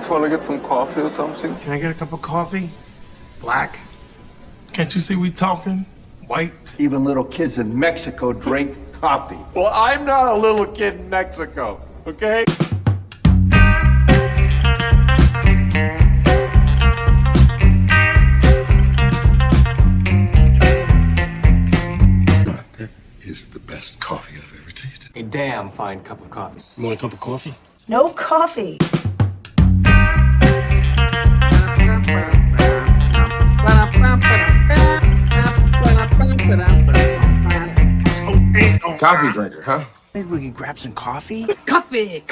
Want to get some coffee or something? Can I get a cup of coffee? Black? Can't you see we talking? White? Even little kids in Mexico drink coffee. Well, I'm not a little kid in Mexico, okay? That is the best coffee I've ever tasted. A damn fine cup of coffee. You want a cup of coffee? No coffee. Coffee drinker, huh? Maybe we could grab some coffee? Coffee!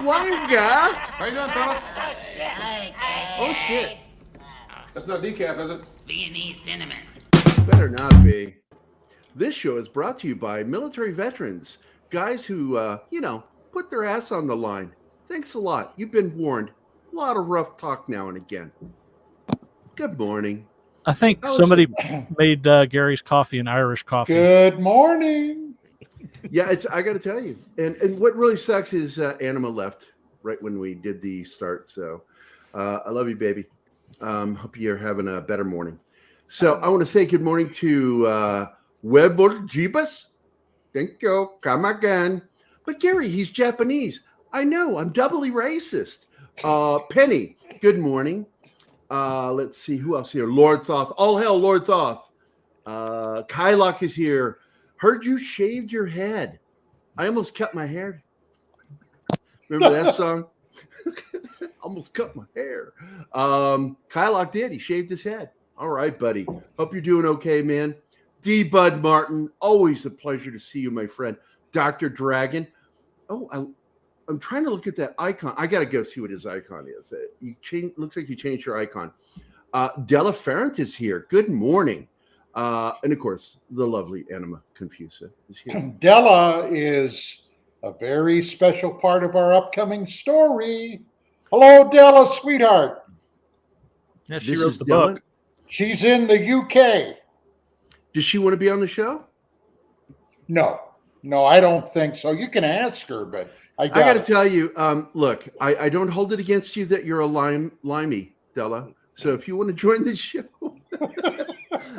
Wanga! How you doing, fellas? Oh, shit. That's not decaf, is it? Viennese cinnamon. Better not be. This show is brought to you by military veterans, guys who, put their ass on the line. Thanks a lot. You've been warned. A lot of rough talk now and again. Good morning. I think somebody made Gary's coffee an Irish coffee. Good morning. Yeah, I got to tell you. And what really sucks is Anima left right when we did the start. So I love you, baby. Hope you're having a better morning. So I want to say good morning to Weber Jeebus. Thank you. Come again. But Gerry, he's Japanese. I know. I'm doubly racist. Penny, good morning. Let's see. Who else here? Lord Thoth. All hail Lord Thoth. Kylock is here. Heard you shaved your head. I almost cut my hair. Remember that song? Almost cut my hair. Kylock did. He shaved his head. All right, buddy. Hope you're doing okay, man. D. Bud Martin. Always a pleasure to see you, my friend. Dr. Dragon. Oh, I'm trying to look at that icon. I got to go see what his icon is. Looks like you changed your icon. Della Ferrant is here. Good morning. And, of course, the lovely Anima Confusa is here. Della is a very special part of our upcoming story. Hello, Della, sweetheart. Yeah, she wrote the book. She's in the UK. Does she want to be on the show? No, I don't think so. You can ask her, but I got to tell you, look, I don't hold it against you that you're a limey, Della. So if you want to join the show,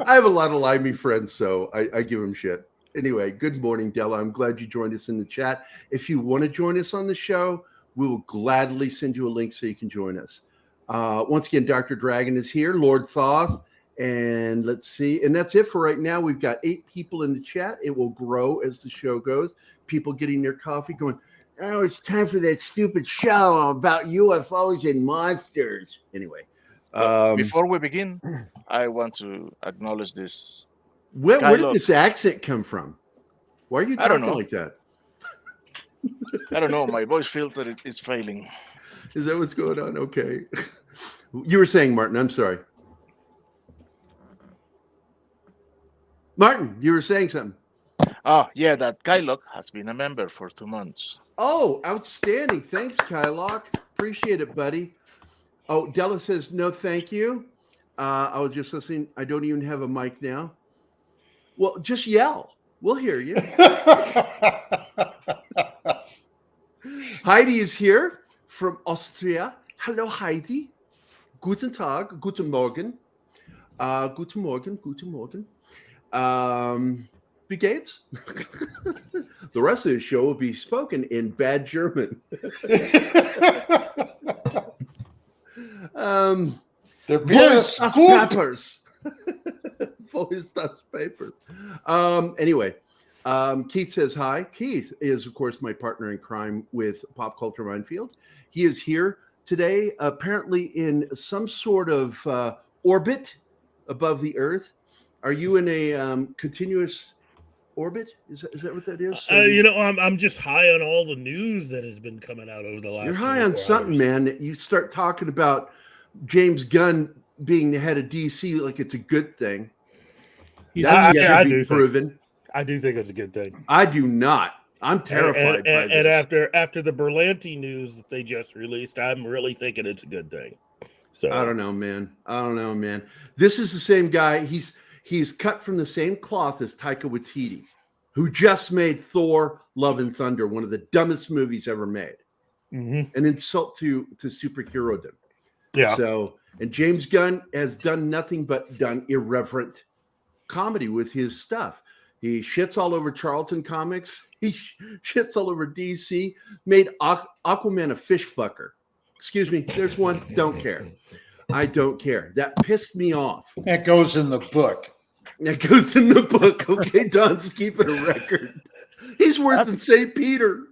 I have a lot of limey friends, so I give them shit. Anyway, good morning, Della. I'm glad you joined us in the chat. If you want to join us on the show, we will gladly send you a link so you can join us. Once again, Dr. Dragon is here, Lord Thoth, and let's see. And that's it for right now. We've got 8 people in the chat. It will grow as the show goes. People getting their coffee going, oh, it's time for that stupid show about UFOs and monsters. Anyway. Before we begin, I want to acknowledge this. Where did this accent come from? Why are you talking like that? I don't know. My voice filter is failing. Is that what's going on? Okay. You were saying, Martin, I'm sorry. Martin, you were saying something. Oh, yeah, that Kylock has been a member for 2 months. Oh, outstanding. Thanks, Kylock. Appreciate it, buddy. Oh, Della says, no, thank you. I was just listening. I don't even have a mic now. Well, just yell. We'll hear you. Heidi is here from Austria. Hello, Heidi. Guten Tag. Guten Morgen. Guten Morgen. Guten Morgen. Wie geht's? The rest of the show will be spoken in bad German. Voice das papers. Voice das papers. Anyway, Keith says hi. Keith is, of course, my partner in crime with Pop Culture Minefield. He is here today, apparently in some sort of orbit above the Earth. Are you in a continuous orbit? Is that what that is? I'm just high on all the news that has been coming out over the last. You're high on something, man. You start talking about James Gunn being the head of DC like it's a good thing. I do think it's a good thing. I do not. I'm terrified by this. And after the Berlanti news that they just released, I'm really thinking it's a good thing. So I don't know, man. This is the same guy. He's cut from the same cloth as Taika Waititi, who just made Thor: Love and Thunder, one of the dumbest movies ever made. An insult to superherodom. Yeah. So, and James Gunn has done nothing but done irreverent comedy with his stuff. He shits all over Charlatan Comics. He shits all over DC. Made Aquaman a fish fucker. Excuse me. There's one. Don't care. I don't care. That pissed me off. That goes in the book. That goes in the book. Okay, Don's keeping a record. He's worse than St. Peter.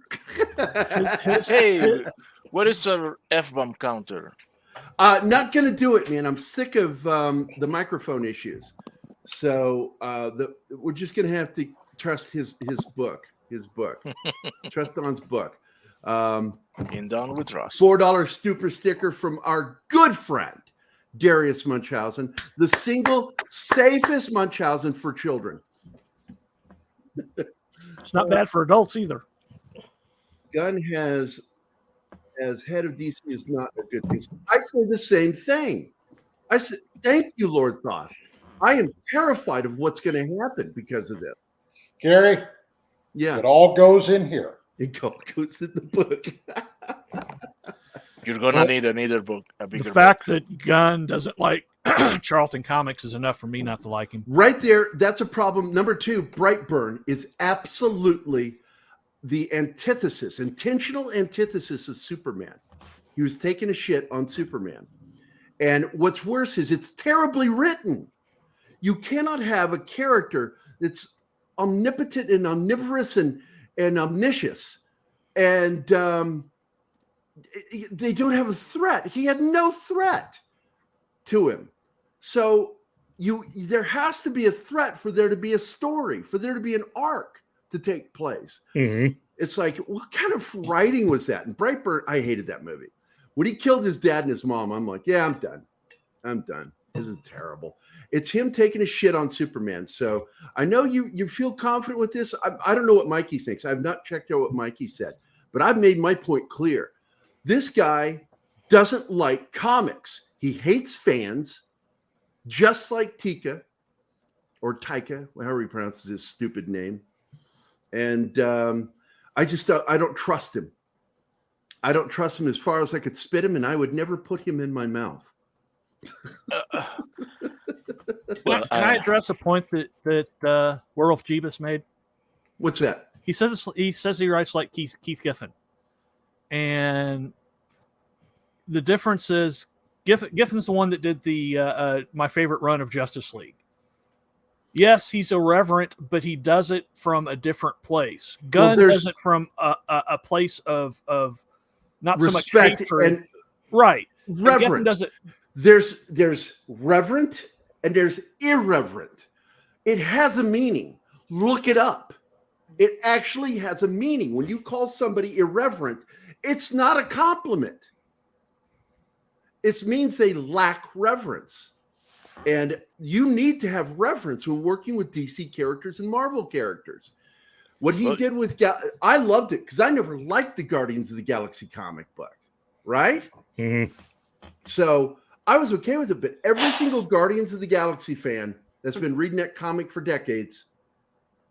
Hey, what is our F-bomb counter? Not going to do it, man. I'm sick of the microphone issues. So we're just going to have to trust his book. Trust Don's book. In Don with Ross. $4 super sticker from our good friend, Darius Munchausen, the single safest Munchausen for children. It's not bad for adults either. Gunn has, as head of DC, is not a good thing. I say the same thing. I said, thank you, Lord Thoth. I am terrified of what's going to happen because of this. Gary, yeah, it all goes in here. It goes in the book. You're gonna need another book. The fact that Gunn doesn't like Charlton Comics is enough for me not to like him. Right there, that's a problem. Number 2, Brightburn is absolutely the antithesis, intentional antithesis of Superman. He was taking a shit on Superman. And what's worse is it's terribly written. You cannot have a character that's omnipotent and omnivorous and omniscious. And they don't have a threat. He had no threat to him. So there has to be a threat for there to be a story, for there to be an arc to take place. It's like, what kind of writing was that? And Brightburn, I hated that movie. When he killed his dad and his mom, I'm like, yeah, I'm done. This is terrible. It's him taking a shit on Superman. So I know you feel confident with this. I don't know what Mikey thinks. I've not checked out what Mikey said, but I've made my point clear. This guy doesn't like comics. He hates fans, just like Taika, however he pronounces his stupid name. And I don't trust him. I don't trust him as far as I could spit him, and I would never put him in my mouth. Can I address a point that Werewolf Jeebus made? What's that? He says he writes like Keith Giffen, and the difference is Giffen's the one that did the my favorite run of Justice League. Yes, he's irreverent, but he does it from a different place. Gunn does it from a place of not respect so much hatred. And right. Reverence. Does it. There's reverent and there's irreverent. It has a meaning. Look it up. It actually has a meaning. When you call somebody irreverent, it's not a compliment. It means they lack reverence. And you need to have reverence when working with DC characters and Marvel characters. What he did with I loved it because I never liked the Guardians of the Galaxy comic book, right? So I was okay with it, but every single Guardians of the Galaxy fan that's been reading that comic for decades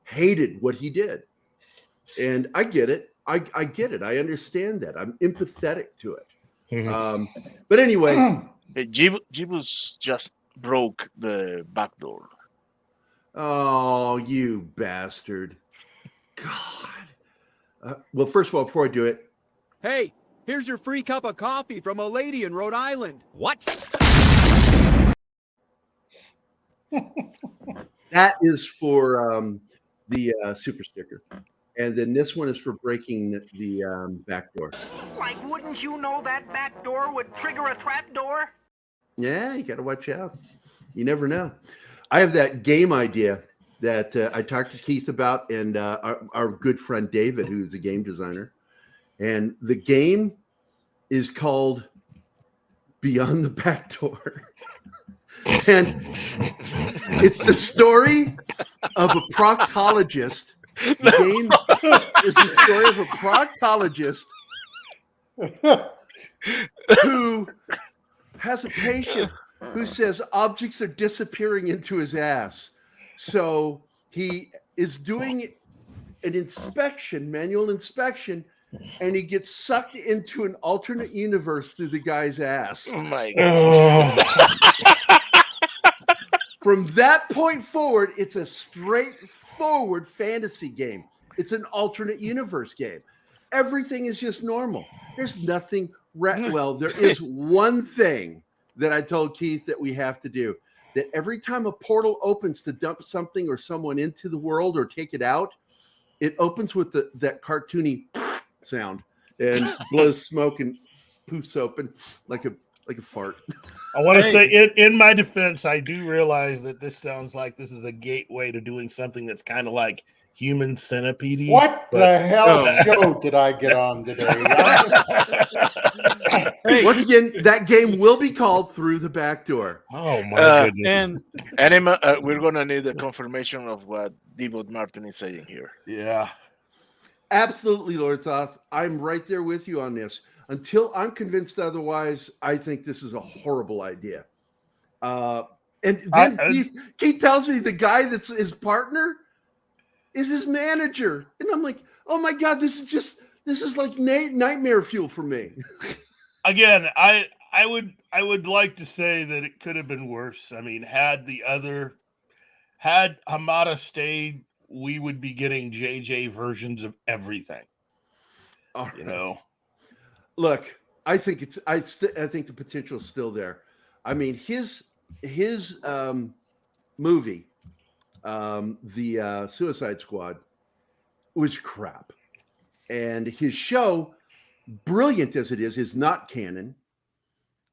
hated what he did. And I get it. I get it. I understand that. I'm empathetic to it. But anyway. Jeebus just broke the back door. Oh, you bastard. God. Well, first of all, before I do it. Hey, here's your free cup of coffee from a lady in Rhode Island. What? That is for the super sticker. And then this one is for breaking the back door. Like, wouldn't you know that back door would trigger a trap door? Yeah, you got to watch out. You never know. I have that game idea that I talked to Keith about and our good friend David, who's a game designer. And the game is called Beyond the Back Door. And it's the story of a proctologist. The game is the story of a proctologist who has a patient who says objects are disappearing into his ass. So he is doing an inspection, manual inspection, and he gets sucked into an alternate universe through the guy's ass. Oh my God. From that point forward, it's a straightforward fantasy game. It's an alternate universe game. Everything is just normal. There's nothing well, there is one thing that I told Keith that we have to do. That every time a portal opens to dump something or someone into the world or take it out, it opens with that cartoony sound and blows smoke and poofs open like a fart. I want to say, in my defense, I do realize that this sounds like this is a gateway to doing something that's kind of like Human Centipede. What the hell show did I get on today? Once again, that game will be called Through the Back Door. Oh my goodness! And we're gonna need a confirmation of what Debot Martin is saying here. Yeah, absolutely, Lord Thoth. I'm right there with you on this. Until I'm convinced otherwise, I think this is a horrible idea. And then Keith tells me the guy that's his partner is his manager. And I'm like, oh my God, this is like nightmare fuel for me. Again, I would like to say that it could have been worse. I mean, had Hamada stayed, we would be getting JJ versions of everything. Right. You know. Look, I think I think the potential is still there. I mean, his movie, the Suicide Squad, was crap, and his show, brilliant as it is not canon.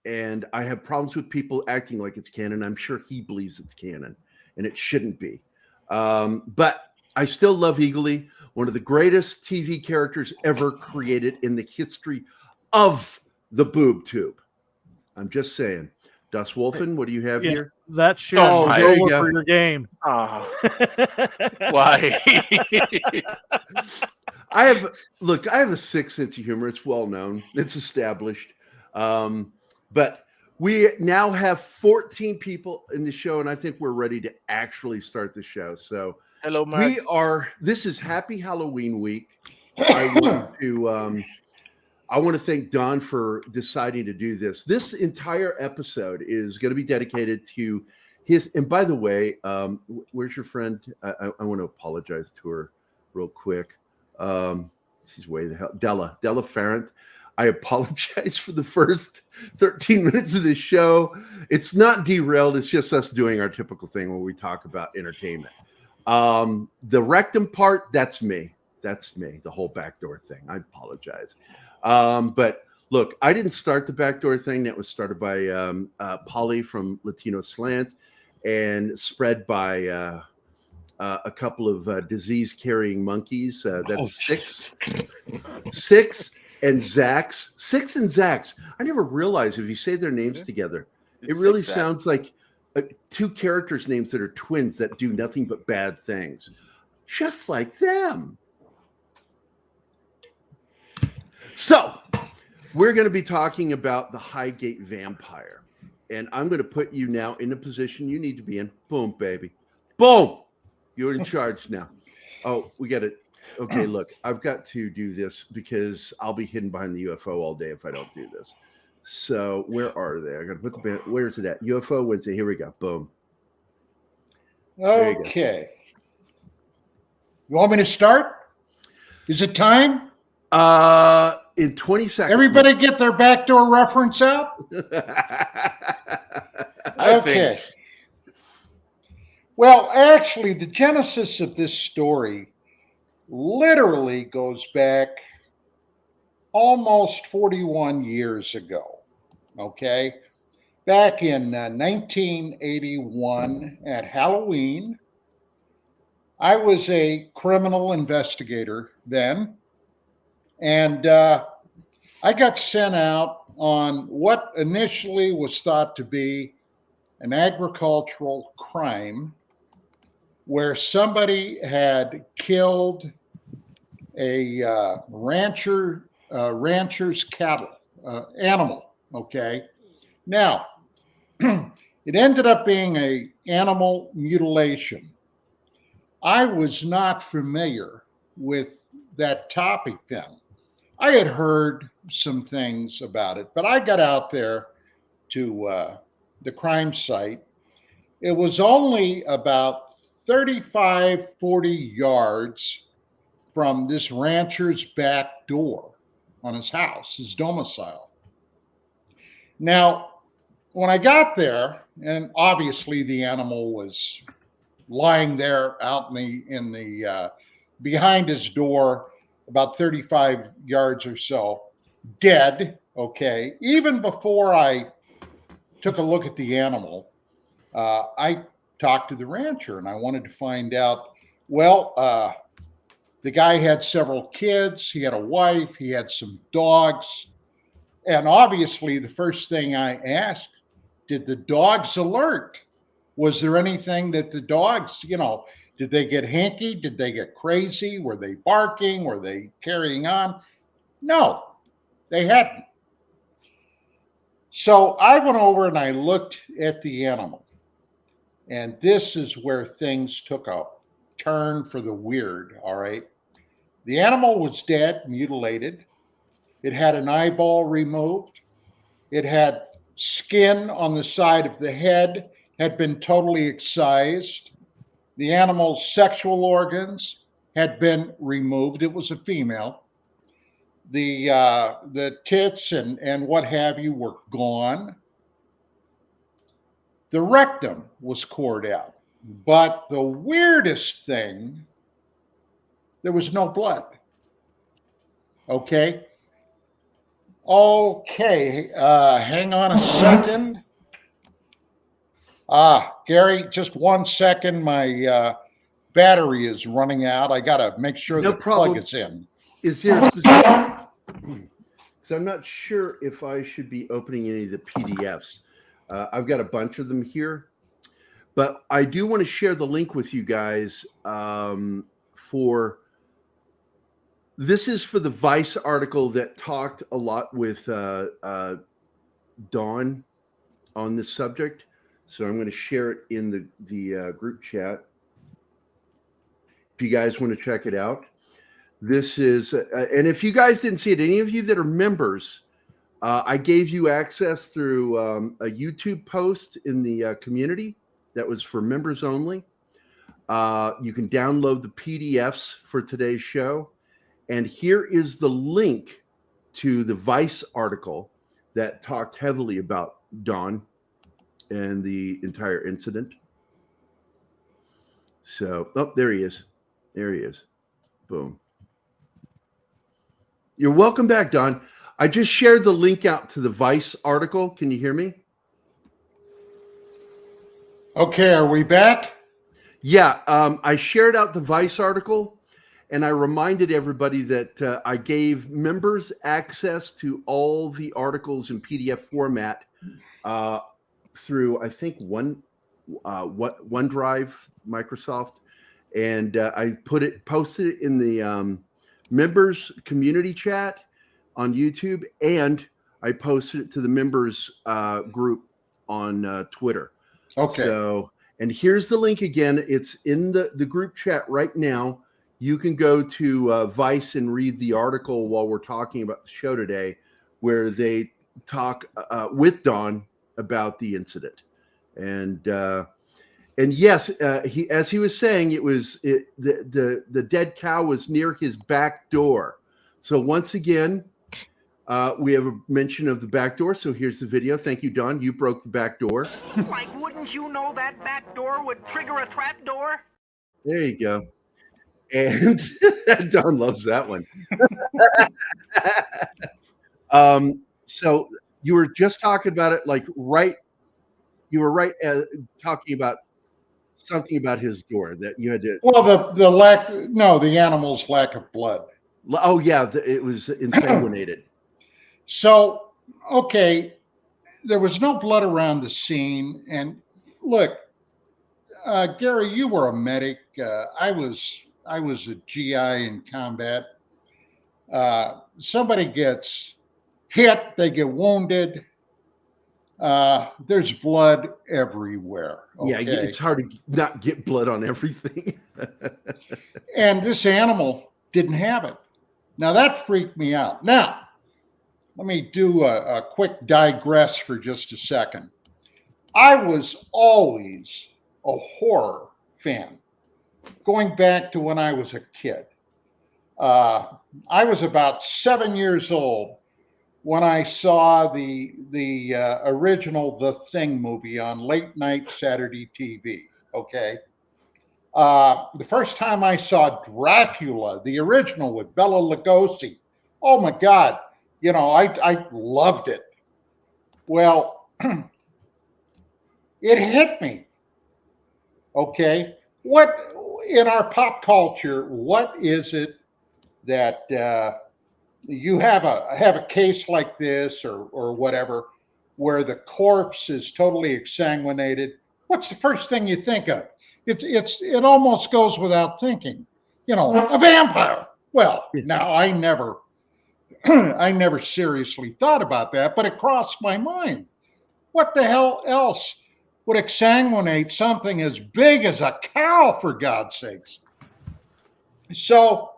And I have problems with people acting like it's canon. I'm sure he believes it's canon, and it shouldn't be. But I still love Eagly, one of the greatest TV characters ever created in the history of the boob tube. I'm just saying. Das Wolfen, what do you have here? That shit. Oh, there you go. For your game. Oh. Why? I have a sick sense of humor. It's well known. It's established. But we now have 14 people in the show, and I think we're ready to actually start the show. So hello, Max. This is Happy Halloween week. I want to thank Don for deciding to do this. This entire episode is going to be dedicated to his. And by the way, where's your friend? I want to apologize to her real quick. She's way the hell. Della Farrant. I apologize for the first 13 minutes of this show. It's not derailed. It's just us doing our typical thing where we talk about entertainment. The rectum part, that's me. That's me. The whole backdoor thing. I apologize. But look, I didn't start the backdoor thing. That was started by Polly from Latino Slant and spread by a couple of disease-carrying monkeys. That's Six and Zax. Six and Zax. I never realized if you say their names together, it really sounds like two characters' names that are twins that do nothing but bad things. Just like them. So, we're going to be talking about the Highgate vampire. And I'm going to put you now in the position you need to be in. Boom, baby. Boom! You're in charge now. Oh, we got it. Okay, look, I've got to do this because I'll be hidden behind the UFO all day if I don't do this. So, where are they? I got to put the band. Where's it at? UFO Wednesday. Here we go. Boom. Okay. You want me to start? Is it time? In 20 seconds. Everybody get their backdoor reference out? Okay. Well, actually, the genesis of this story literally goes back almost 41 years ago. Okay. Back in 1981 at Halloween, I was a criminal investigator then. And I got sent out on what initially was thought to be an agricultural crime where somebody had killed a rancher's cattle, animal, okay? Now, it ended up being a animal mutilation. I was not familiar with that topic then. I had heard some things about it, but I got out there to the crime site. It was only about 35, 40 yards from this rancher's back door on his house, his domicile. Now, when I got there, and obviously the animal was lying there out in the behind his door, about 35 yards or so, dead. Okay, even before I took a look at the animal, I talked to the rancher and I wanted to find out. Well, the guy had several kids. He had a wife. He had some dogs. And obviously, the first thing I asked, did the dogs alert? Was there anything that the dogs, did they get hanky? Did they get crazy? Were they barking? Were they carrying on? No, they hadn't. So I went over and I looked at the animal. And this is where things took a turn for the weird, all right? The animal was dead, mutilated. It had an eyeball removed. It had skin on the side of the head, had been totally excised. The animal's sexual organs had been removed. It was a female. The tits and what have you were gone. The rectum was cored out. But the weirdest thing, there was no blood. Okay. Hang on a second. Gerry, just 1 second. My battery is running out. I got to make sure the plug is in. Is there a specific? Because I'm not sure if I should be opening any of the PDFs. I've got a bunch of them here, but I do want to share the link with you guys for. This is for the Vice article that talked a lot with Dawn on this subject. So I'm going to share it in the group chat. If you guys want to check it out. This is, and if you guys didn't see it, any of you that are members, I gave you access through a YouTube post in the community that was for members only. You can download the PDFs for today's show. And here is the link to the Vice article that talked heavily about Dawn and the entire incident. So, there he is. There he is. Boom. You're welcome back, Don. I just shared the link out to the Vice article. Can you hear me? Okay, are we back? Yeah, I shared out the Vice article, and I reminded everybody that I gave members access to all the articles in PDF format through, I think, OneDrive, Microsoft, and I posted it in the members community chat on YouTube, and I posted it to the members group on Twitter. Okay. So, and here's the link again. It's in the group chat right now. You can go to Vice and read the article while we're talking about the show today, where they talk with Don about the incident. And yes, as he was saying, the dead cow was near his back door. So once again, we have a mention of the back door. So here's the video. Thank you, Don. You broke the back door. Like, wouldn't you know that back door would trigger a trap door? There you go. And Don loves that one. So you were just talking about it, you were right talking about something about his door that you had to. Well, the animal's lack of blood. Oh yeah, it was insanguinated. So, okay, there was no blood around the scene. And look, Gerry, you were a medic. I was a GI in combat. Somebody gets hit, they get wounded. there's blood everywhere. Yeah, Okay? it's hard to not get blood on everything. And this animal didn't have it. Now that freaked me out. Now, let me do a quick digress for just a second. I was always a horror fan, going back to when I was a kid. I was about 7 years old when I saw the original The Thing movie on late night Saturday TV. Okay. The first time I saw Dracula, the original with Bela Lugosi, oh my God, I loved it. Well, it hit me. Okay. What in our pop culture, what is it that you have a case like this or whatever, where the corpse is totally exsanguinated? What's the first thing you think of? It almost goes without thinking. A vampire. Well, now I never seriously thought about that, but it crossed my mind. What the hell else would exsanguinate something as big as a cow, for God's sakes? So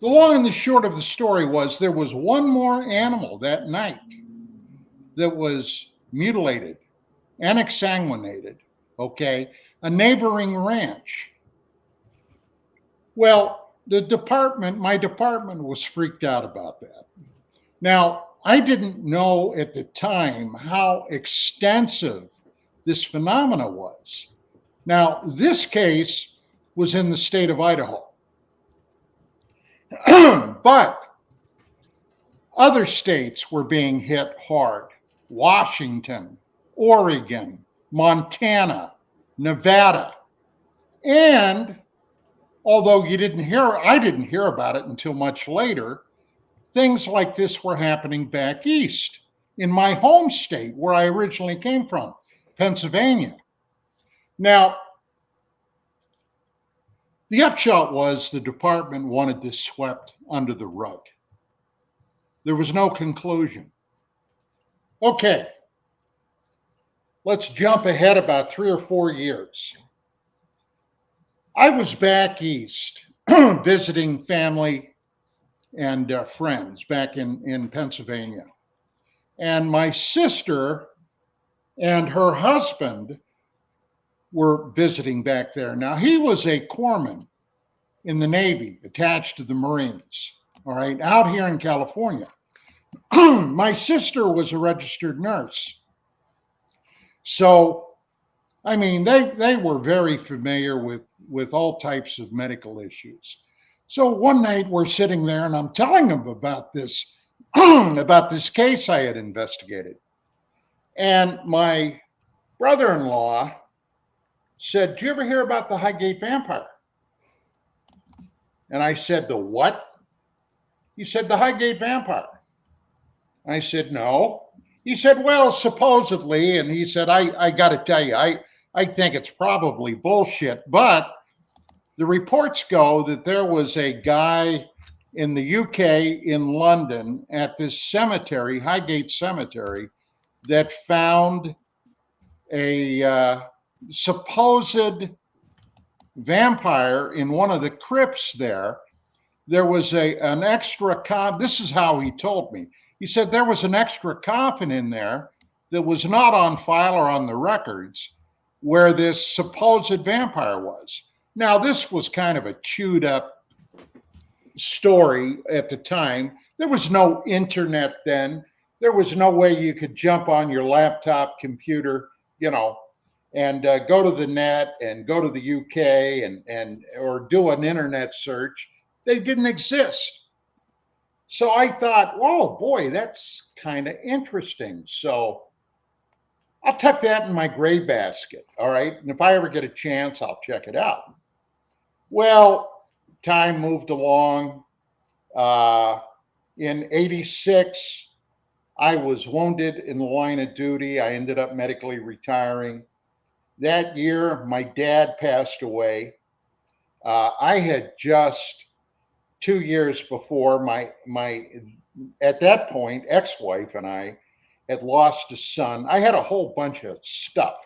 the long and the short of the story was there was one more animal that night that was mutilated and exsanguinated, okay? A neighboring ranch. Well, my department was freaked out about that. Now, I didn't know at the time how extensive this phenomena was. Now, this case was in the state of Idaho. But other states were being hit hard. Washington, Oregon, Montana, Nevada. And although I didn't hear about it until much later, things like this were happening back east in my home state where I originally came from, Pennsylvania. Now, the upshot was the department wanted this swept under the rug. There was no conclusion. Okay, let's jump ahead about 3 or 4 years. I was back east visiting family and friends back in Pennsylvania. And my sister and her husband were visiting back there. Now, he was a corpsman in the Navy, attached to the Marines, all right, out here in California. My sister was a registered nurse. So, I mean, they were very familiar with all types of medical issues. So one night we're sitting there and I'm telling them about this, about this case I had investigated. And my brother-in-law said, "Do you ever hear about the Highgate vampire?" And I said, "The what?" He said, "The Highgate vampire." I said, "No." He said, "Well, supposedly," and he said, I got to tell you, I think it's probably bullshit, but the reports go that there was a guy in the UK in London at this cemetery, Highgate Cemetery, that found a supposed vampire in one of the crypts there. There was an extra this is how he told me. He said there was an extra coffin in there that was not on file or on the records where this supposed vampire was. Now, this was kind of a chewed up story at the time. There was no internet then. There was no way you could jump on your laptop computer, and go to the net and go to the UK and or do an internet search. They didn't exist. So I thought, oh boy, that's kind of interesting. So I'll tuck that in my gray basket. All right. And if I ever get a chance, I'll check it out. Well, time moved along. In '86, I was wounded in the line of duty. I ended up medically retiring. That year, my dad passed away. I had just 2 years before, my at that point, ex-wife and I had lost a son. I had a whole bunch of stuff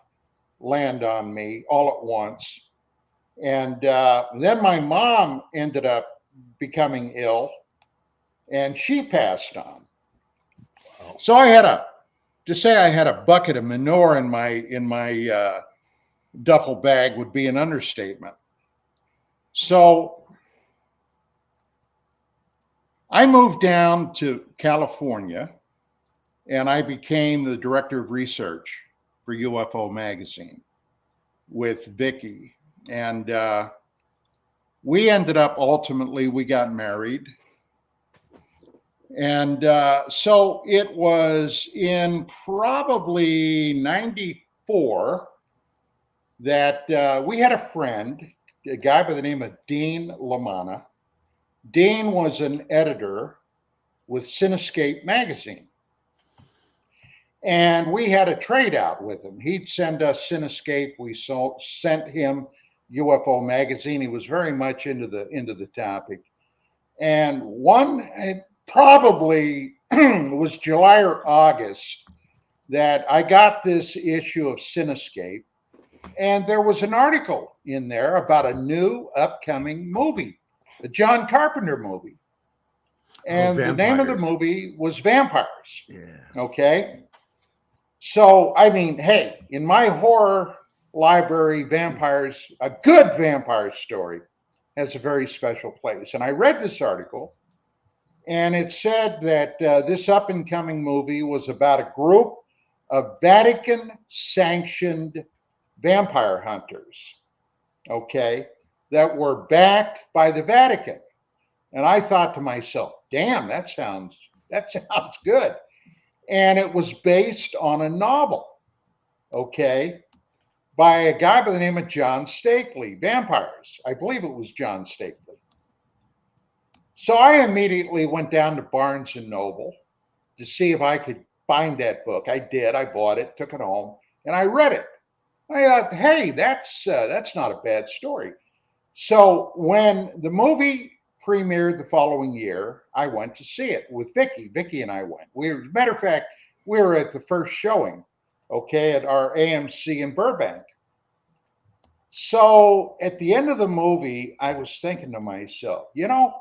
land on me all at once. And then my mom ended up becoming ill, and she passed on. So I had to say I had a bucket of manure in my duffel bag would be an understatement. So I moved down to California, and I became the director of research for UFO Magazine with Vicky. And we ended up ultimately, we got married. And so it was in probably 94 that we had a friend, a guy by the name of Dean Lamanna. Dean was an editor with Cinescape magazine. And we had a trade out with him. He'd send us Cinescape. We sent him UFO magazine. He was very much into the topic. And one probably was July or August that I got this issue of Cinescape, and there was an article in there about a new upcoming movie, the John Carpenter movie. And the name of the movie was Vampires. Yeah. Okay. So, I mean, hey, in my horror library, vampires, a good vampire story has a very special place. And I read this article, and it said that this up-and-coming movie was about a group of Vatican-sanctioned vampire hunters, okay, that were backed by the Vatican. And I thought to myself, damn, that sounds good. And it was based on a novel, okay, by a guy by the name of John Stakely, Vampires. I believe it was John Stakely. So I immediately went down to Barnes and Noble to see if I could find that book. I did. I bought it, took it home, and I read it. I thought, hey, that's not a bad story. So when the movie premiered the following year, I went to see it with Vicky. Vicky and I went. As a matter of fact, we were at the first showing, okay, at our AMC in Burbank. So at the end of the movie, I was thinking to myself, you know,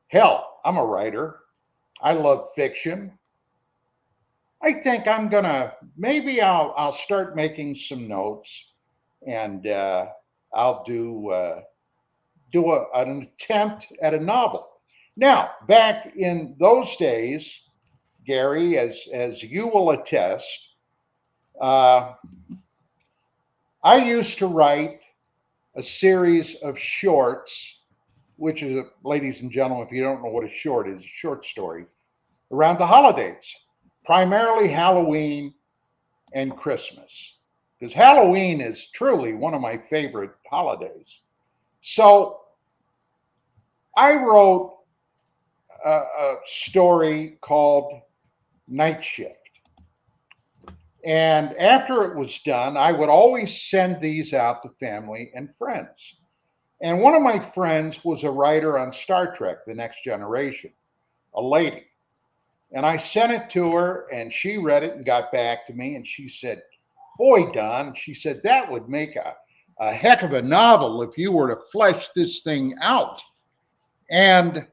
hell, I'm a writer. I love fiction. I think I'm gonna, maybe I'll start making some notes, and I'll do an attempt at a novel. Now, back in those days, Gary, as you will attest, I used to write a series of shorts, which is, ladies and gentlemen, if you don't know what a short is, a short story, around the holidays, primarily Halloween and Christmas, because Halloween is truly one of my favorite holidays. So I wrote a story called Night Shift. And after it was done, I would always send these out to family and friends. And one of my friends was a writer on Star Trek, The Next Generation, a lady. And I sent it to her, and she read it and got back to me, and she said, boy, Don, she said, that would make a heck of a novel if you were to flesh this thing out. And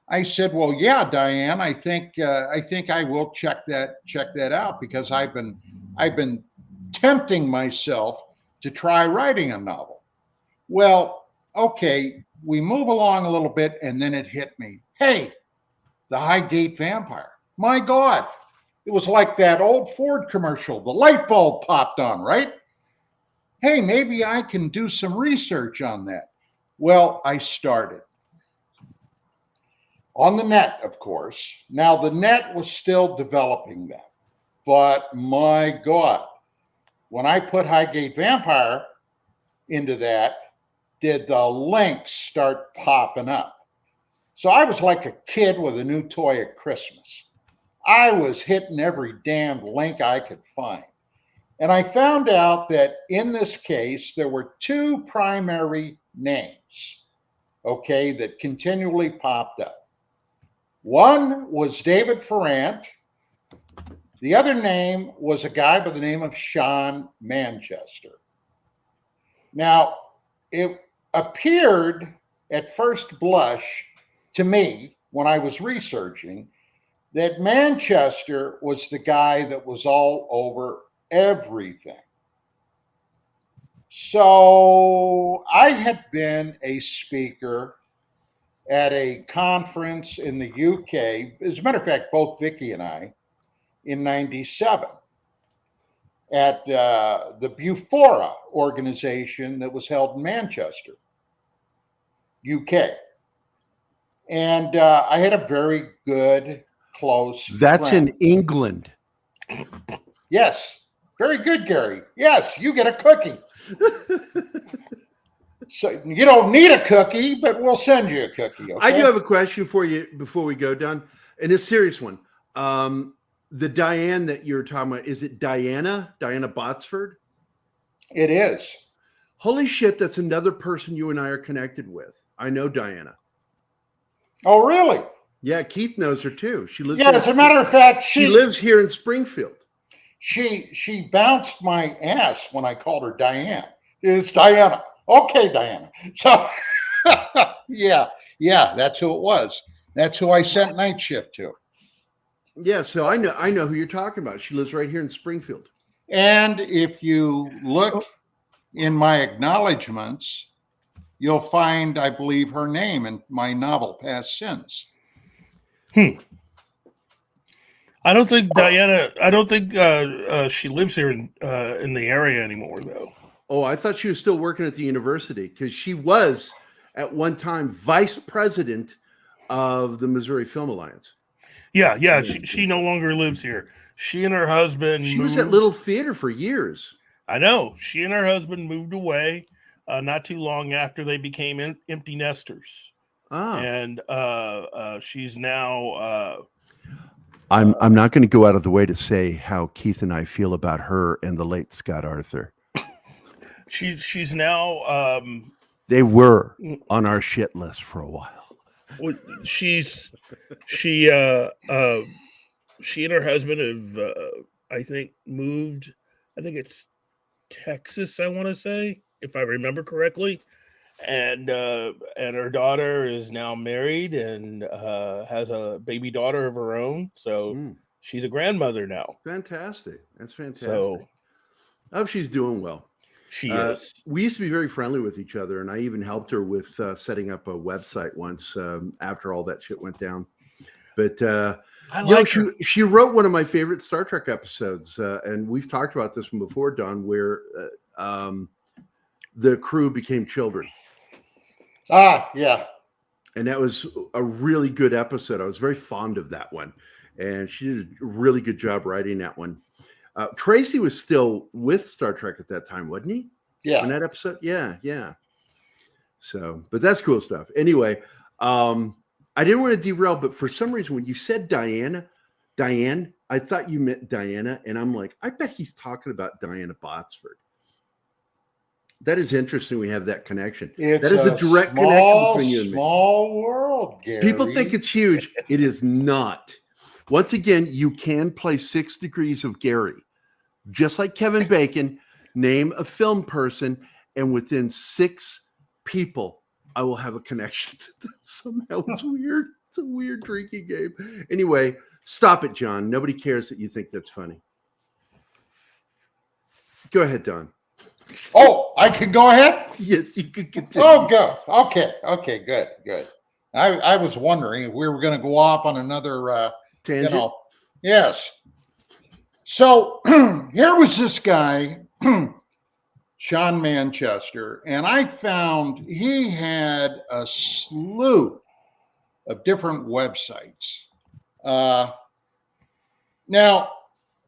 I said, well, yeah, Diane, I think I will check that out, because I've been tempting myself to try writing a novel. Well, okay, we move along a little bit, and then it hit me. Hey, the Highgate Vampire. My God, it was like that old Ford commercial. The light bulb popped on, right? Hey, maybe I can do some research on that. Well, I started. On the net, of course. Now, the net was still developing that. But my God, when I put Highgate Vampire into that, did the links start popping up. So I was like a kid with a new toy at Christmas. I was hitting every damn link I could find. And I found out that in this case, there were two primary names, okay, that continually popped up. One was David Ferrant, The other name was a guy by the name of Sean Manchester. Now, it appeared at first blush to me when I was researching that Manchester was the guy that was all over everything. So I had been a speaker at a conference in the UK. As a matter of fact, both Vicky and I, in 97, at the Bufora organization that was held in Manchester, UK. And I had a very good, close That's friend. in England. Yes. Very good, Gerry. Yes, you get a cookie. So you don't need a cookie, but we'll send you a cookie. Okay? I do have a question for you before we go, Don, and it's a serious one. The Diane that you're talking about, is it Diana Botsford? It is. Holy shit, that's another person you and I are connected with. I know Diana. Oh, really? Yeah, Keith knows her too. She lives. Yeah, as a matter of fact, she lives here in Springfield. She bounced my ass when I called her Diane. It's Diana. Okay, Diana. So yeah, that's who it was. That's who I sent night shift to. Yeah, so I know who you're talking about. She lives right here in Springfield. And if you look in my acknowledgments, you'll find, I believe, her name in my novel Past Sins. I don't think Diana. I don't think she lives here in the area anymore, though. Oh, I thought she was still working at the university because she was at one time vice president of the Missouri Film Alliance. Yeah. She no longer lives here. She and her husband. She was at Little Theater for years. I know. She and her husband moved away not too long after they became empty nesters. And she's now. I'm not going to go out of the way to say how Keith and I feel about her and the late Scott Arthur. She's now. They were on our shit list for a while. She and her husband have, I think, moved. I think it's Texas. I want to say, if I remember correctly. And her daughter is now married and has a baby daughter of her own. So she's a grandmother now. Fantastic. That's fantastic. So I hope she's doing well. She is. We used to be very friendly with each other, and I even helped her with setting up a website once after all that shit went down. But she wrote one of my favorite Star Trek episodes, and we've talked about this one before, Don, where the crew became children. Yeah. And that was a really good episode. I was very fond of that one. And she did a really good job writing that one. Tracy was still with Star Trek at that time, wasn't he? Yeah. In that episode? Yeah. So, but that's cool stuff. Anyway, I didn't want to derail, but for some reason, when you said Diane, I thought you meant Diana. And I'm like, I bet he's talking about Diana Botsford. That is interesting. We have that connection. It's that is a direct connection between you and me. Small world, Gerry. People think it's huge. It is not. Once again, you can play 6 Degrees of Gerry. Just like Kevin Bacon, name a film person, and within 6 people, I will have a connection to them. Somehow it's weird. It's a weird drinking game. Anyway, stop it, John. Nobody cares that you think that's funny. Go ahead, Don. Oh, I could go ahead? Yes, you could continue. Oh, go. Okay, good. I was wondering if we were going to go off on another tangent. Yes. So here was this guy, Sean Manchester, and I found he had a slew of different websites. Now,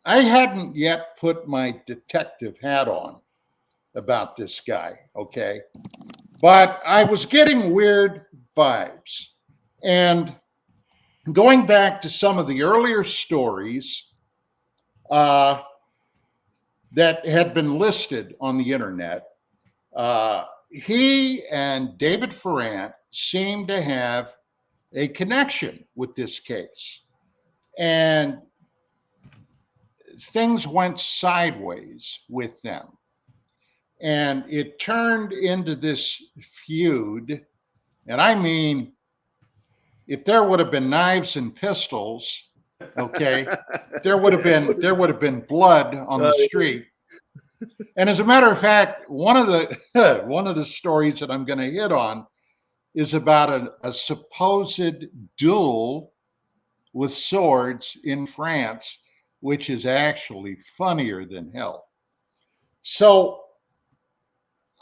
I hadn't yet put my detective hat on about this guy, okay? But I was getting weird vibes. And going back to some of the earlier stories that had been listed on the internet, he and David Ferrant seemed to have a connection with this case. And things went sideways with them. And it turned into this feud. And I mean, if there would have been knives and pistols, okay, there would have been blood on the street. And as a matter of fact, one of the stories that I'm going to hit on is about a supposed duel with swords in France, which is actually funnier than hell. So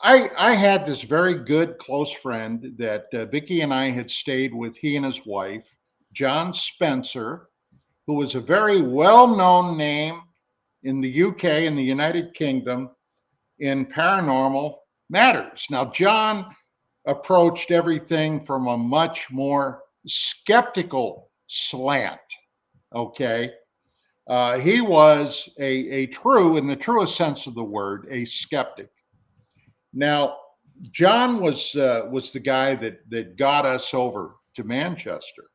I had this very good close friend that Vicky and I had stayed with, he and his wife, John Spencer, who was a very well-known name in the UK and the United Kingdom in paranormal matters. Now, John approached everything from a much more skeptical slant, okay? He was a true, in the truest sense of the word, a skeptic. Now, John was the guy that got us over to Manchester,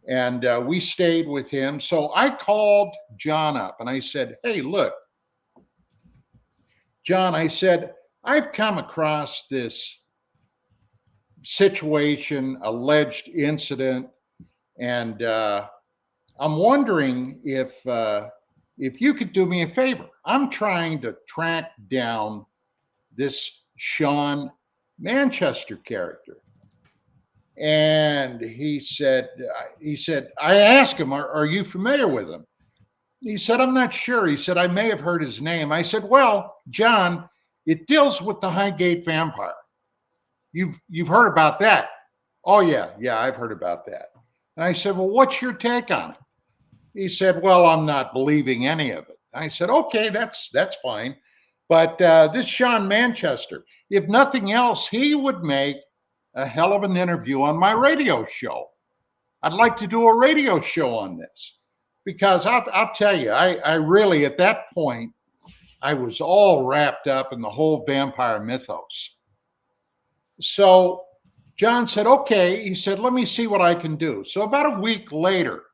and we stayed with him. So I called John up and I said, "Hey, look, John," I said, "I've come across this situation, alleged incident, and I'm wondering if you could do me a favor. I'm trying to track down this Sean Manchester character." And he said, I asked him, are you familiar with him? He said, "I'm not sure." He said, "I may have heard his name." I said, "Well, John, it deals with the Highgate vampire. You've heard about that?" "Oh, yeah, I've heard about that." And I said, "Well, what's your take on it?" He said, "Well, I'm not believing any of it." I said, "Okay, that's fine. But this Sean Manchester, if nothing else, he would make a hell of an interview on my radio show. I'd like to do a radio show on this." Because I'll tell you, I really, at that point, I was all wrapped up in the whole vampire mythos. So John said, "Okay." He said, "Let me see what I can do." So about a week later,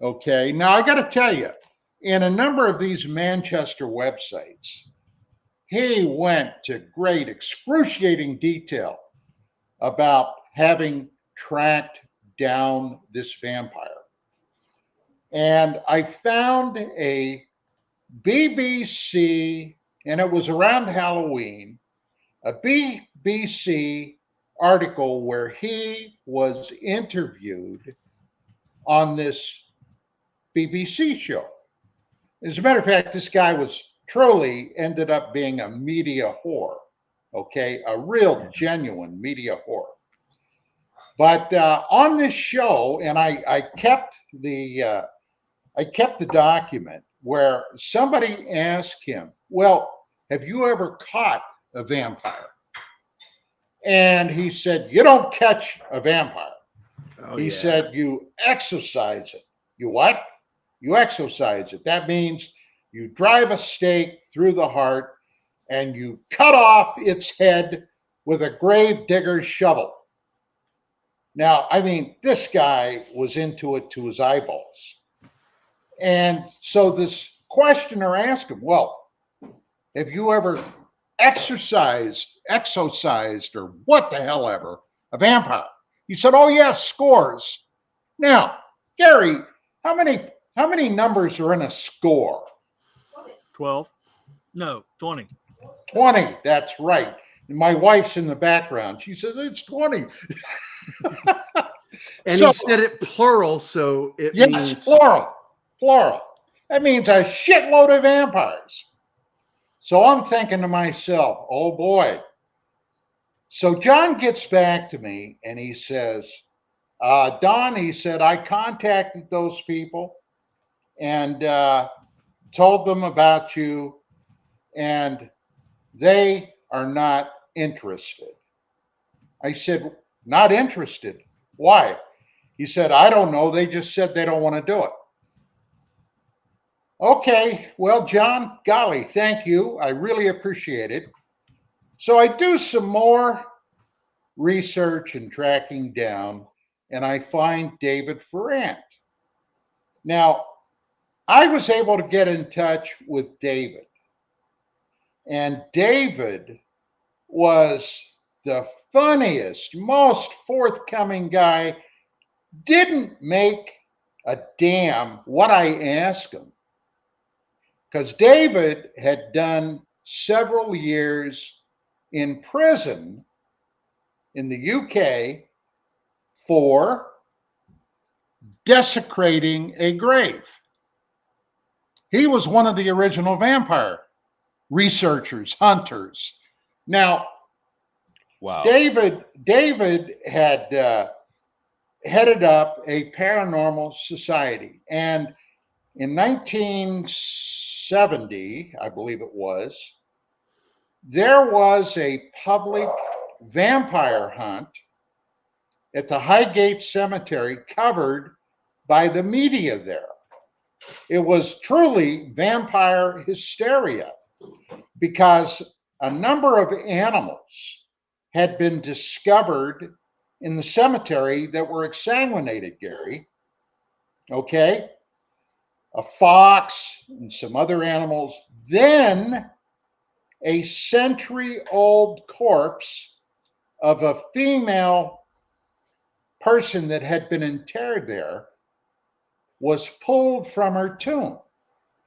okay, now I got to tell you, in a number of these Manchester websites, he went to great excruciating detail about having tracked down this vampire. And I found a BBC, and it was around Halloween, a BBC article where he was interviewed on this BBC show. As a matter of fact, this guy was truly ended up being a media whore, okay? A real genuine media whore. But on this show, and I kept the document where somebody asked him, "Well, have you ever caught a vampire?" And he said, "You don't catch a vampire." He said, "You exorcise it." "You what?" "You exorcise it. That means you drive a stake through the heart and you cut off its head with a grave digger's shovel." Now, I mean, this guy was into it to his eyeballs. And so this questioner asked him, "Well, have you ever exorcised, or what the hell ever, a vampire?" He said, "Oh, yes, scores." Now, Gerry, how many numbers are in a score? 12. No, 20. 20, that's right. And my wife's in the background. She says, "It's 20. And he said it plural, so it means plural. That means a shitload of vampires. So I'm thinking to myself, oh boy. So John gets back to me and he says, "Don," he said, "I contacted those people and told them about you, and they are not interested." I said, "Not interested? Why?" He said, "I don't know. They just said they don't want to do it." Okay, well, John, golly, thank you. I really appreciate it. So I do some more research and tracking down, and I find David Ferrand. Now, I was able to get in touch with David. And David was the funniest, most forthcoming guy. Didn't make a damn what I asked him. Because David had done several years in prison in the UK for desecrating a grave. He was one of the original vampire researchers, hunters. Now, wow. David had headed up a paranormal society, and in 1970, I believe it was, there was a public vampire hunt at the Highgate Cemetery covered by the media there. It was truly vampire hysteria because a number of animals had been discovered in the cemetery that were exsanguinated, Gerry. Okay? A fox and some other animals. Then a century-old corpse of a female person that had been interred there was pulled from her tomb.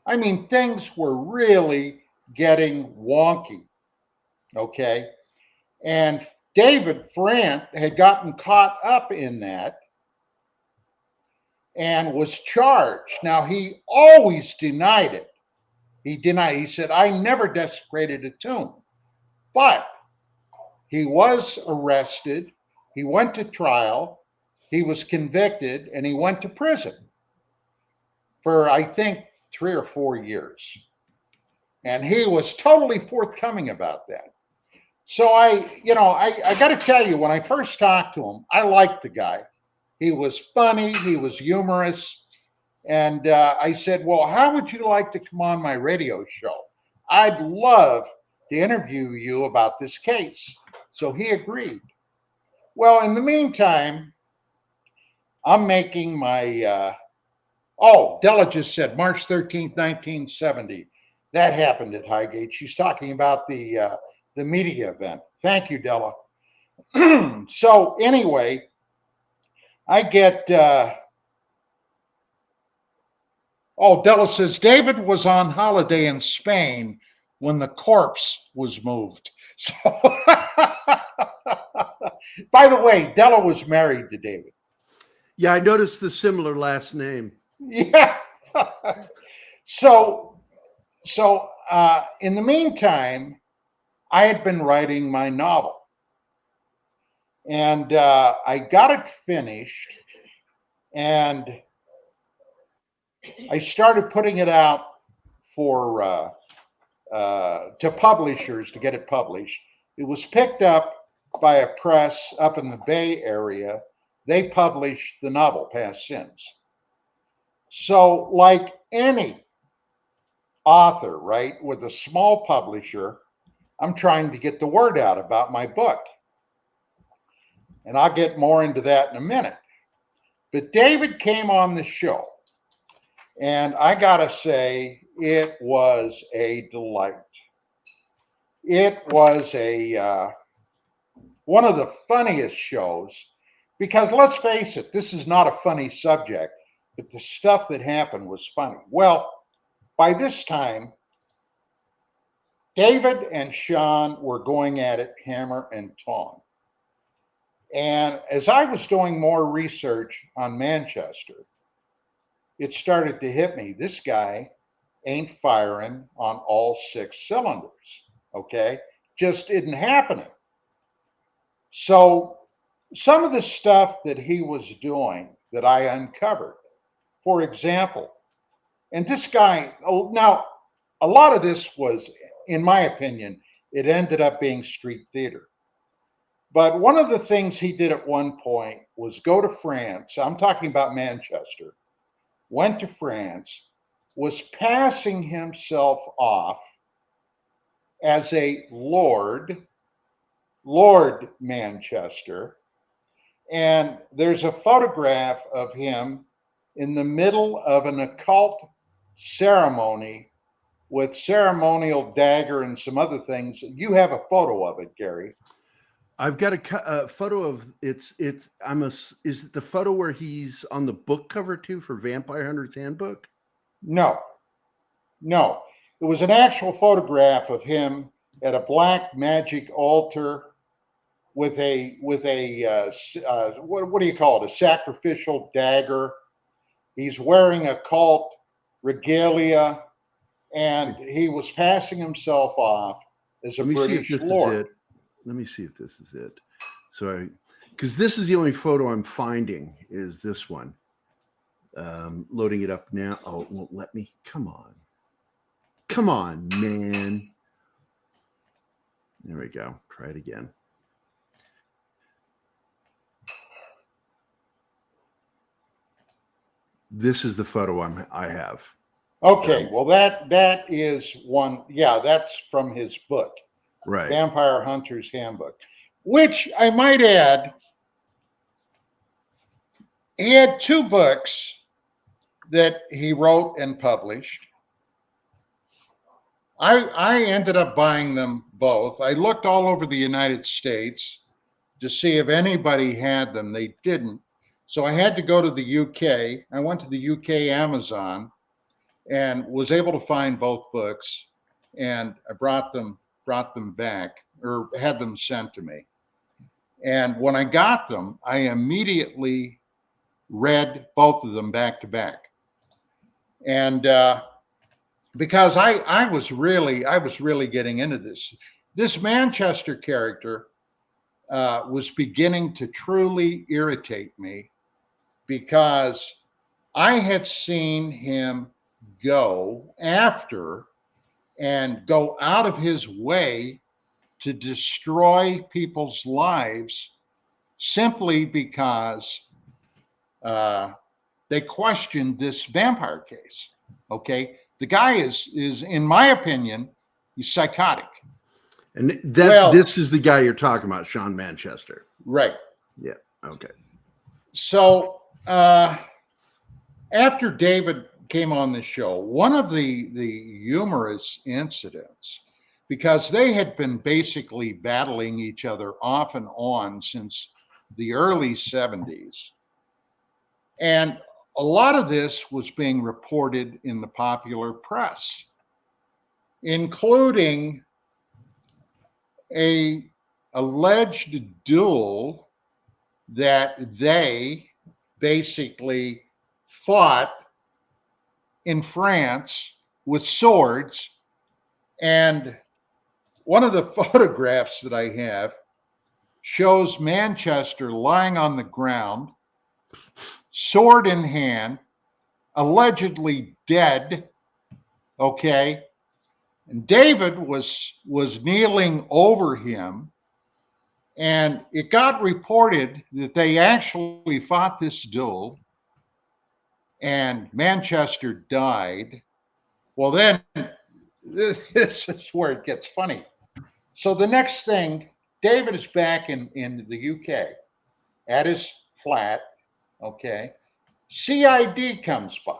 I mean, things were really getting wonky. Okay? And David Frant had gotten caught up in that and was charged. Now, he always denied it. He said, I never desecrated a tomb. But he was arrested. He went to trial. He was convicted, and he went to prison for, I think, 3 or 4 years. And he was totally forthcoming about that. So I got to tell you, when I first talked to him, I liked the guy. He was funny. He was humorous. And I said, well, how would you like to come on my radio show? I'd love to interview you about this case. So he agreed. Well, in the meantime, I'm making my, Della just said March 13th, 1970. That happened at Highgate. She's talking about the media event. Thank you, Della. So anyway, I get, Della says, David was on holiday in Spain when the corpse was moved. So, by the way, Della was married to David. Yeah, I noticed the similar last name. Yeah. So in the meantime, I had been writing my novel. And I got it finished. And I started putting it out for to publishers to get it published. It was picked up by a press up in the Bay Area. They published the novel, Past Sins. So, like any author, right, with a small publisher, I'm trying to get the word out about my book. And I'll get more into that in a minute. But David came on the show. And I got to say, it was a delight. It was one of the funniest shows because let's face it, this is not a funny subject, but the stuff that happened was funny. Well, by this time, David and Sean were going at it hammer and tong. And as I was doing more research on Manchester, it started to hit me. This guy ain't firing on all 6 cylinders, okay? Just isn't happening. So some of the stuff that he was doing that I uncovered, for example, and this guy, now a lot of this was, in my opinion, it ended up being street theater. But one of the things he did at one point was go to France. I'm talking about Manchester. Went to France, was passing himself off as a Lord Manchester. And there's a photograph of him in the middle of an occult ceremony with ceremonial dagger and some other things. You have a photo of it, Gerry. I've got a photo of is it the photo where he's on the book cover too for Vampire Hunter's Handbook? No. It was an actual photograph of him at a black magic altar with a what do you call it? A sacrificial dagger. He's wearing occult regalia, and he was passing himself off as a British lord. Let me see if this is it. So, because this is the only photo I'm finding is this one. Loading it up now. Oh, it won't let me. Come on, man. There we go. Try it again. This is the photo I have. Okay, well that is one. Yeah, that's from his book, right? Vampire Hunter's Handbook, which I might add, he had 2 books that he wrote and published. I ended up buying them both. I looked all over the United States to see if anybody had them. They didn't. So I had to go to the UK. I went to the UK Amazon and was able to find both books, and I brought them back, or had them sent to me. And when I got them, I immediately read both of them back to back. And because I was really getting into this Manchester character was beginning to truly irritate me, because I had seen him go after and go out of his way to destroy people's lives simply because they questioned this vampire case. Okay, the guy is in my opinion, he's psychotic. And this is the guy you're talking about, Sean Manchester, right? Yeah. Okay. So after David came on the show, one of the humorous incidents, because they had been basically battling each other off and on since the early 70s, and a lot of this was being reported in the popular press, including a alleged duel that they basically fought in France with swords. And one of the photographs that I have shows Manchester lying on the ground, sword in hand, allegedly dead. Okay. And David was kneeling over him, and it got reported that they actually fought this duel, and Manchester died. Well, then this is where it gets funny. So the next thing, David is back in the UK at his flat. Okay, CID comes by,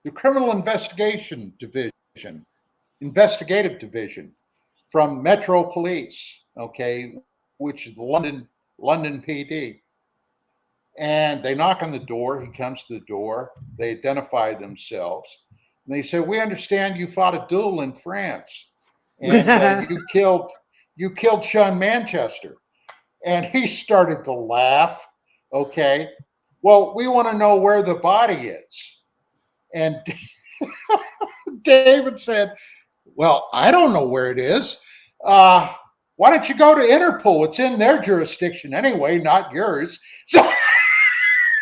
the Criminal Investigative Division from Metro Police, okay, which is the London PD. And they knock on the door. He comes to the door. They identify themselves. And they say, "We understand you fought a duel in France, and you killed Sean Manchester." And he started to laugh. Okay, well, we want to know where the body is. And David said, "Well, I don't know where it is. Why don't you go to Interpol? It's in their jurisdiction anyway, not yours." So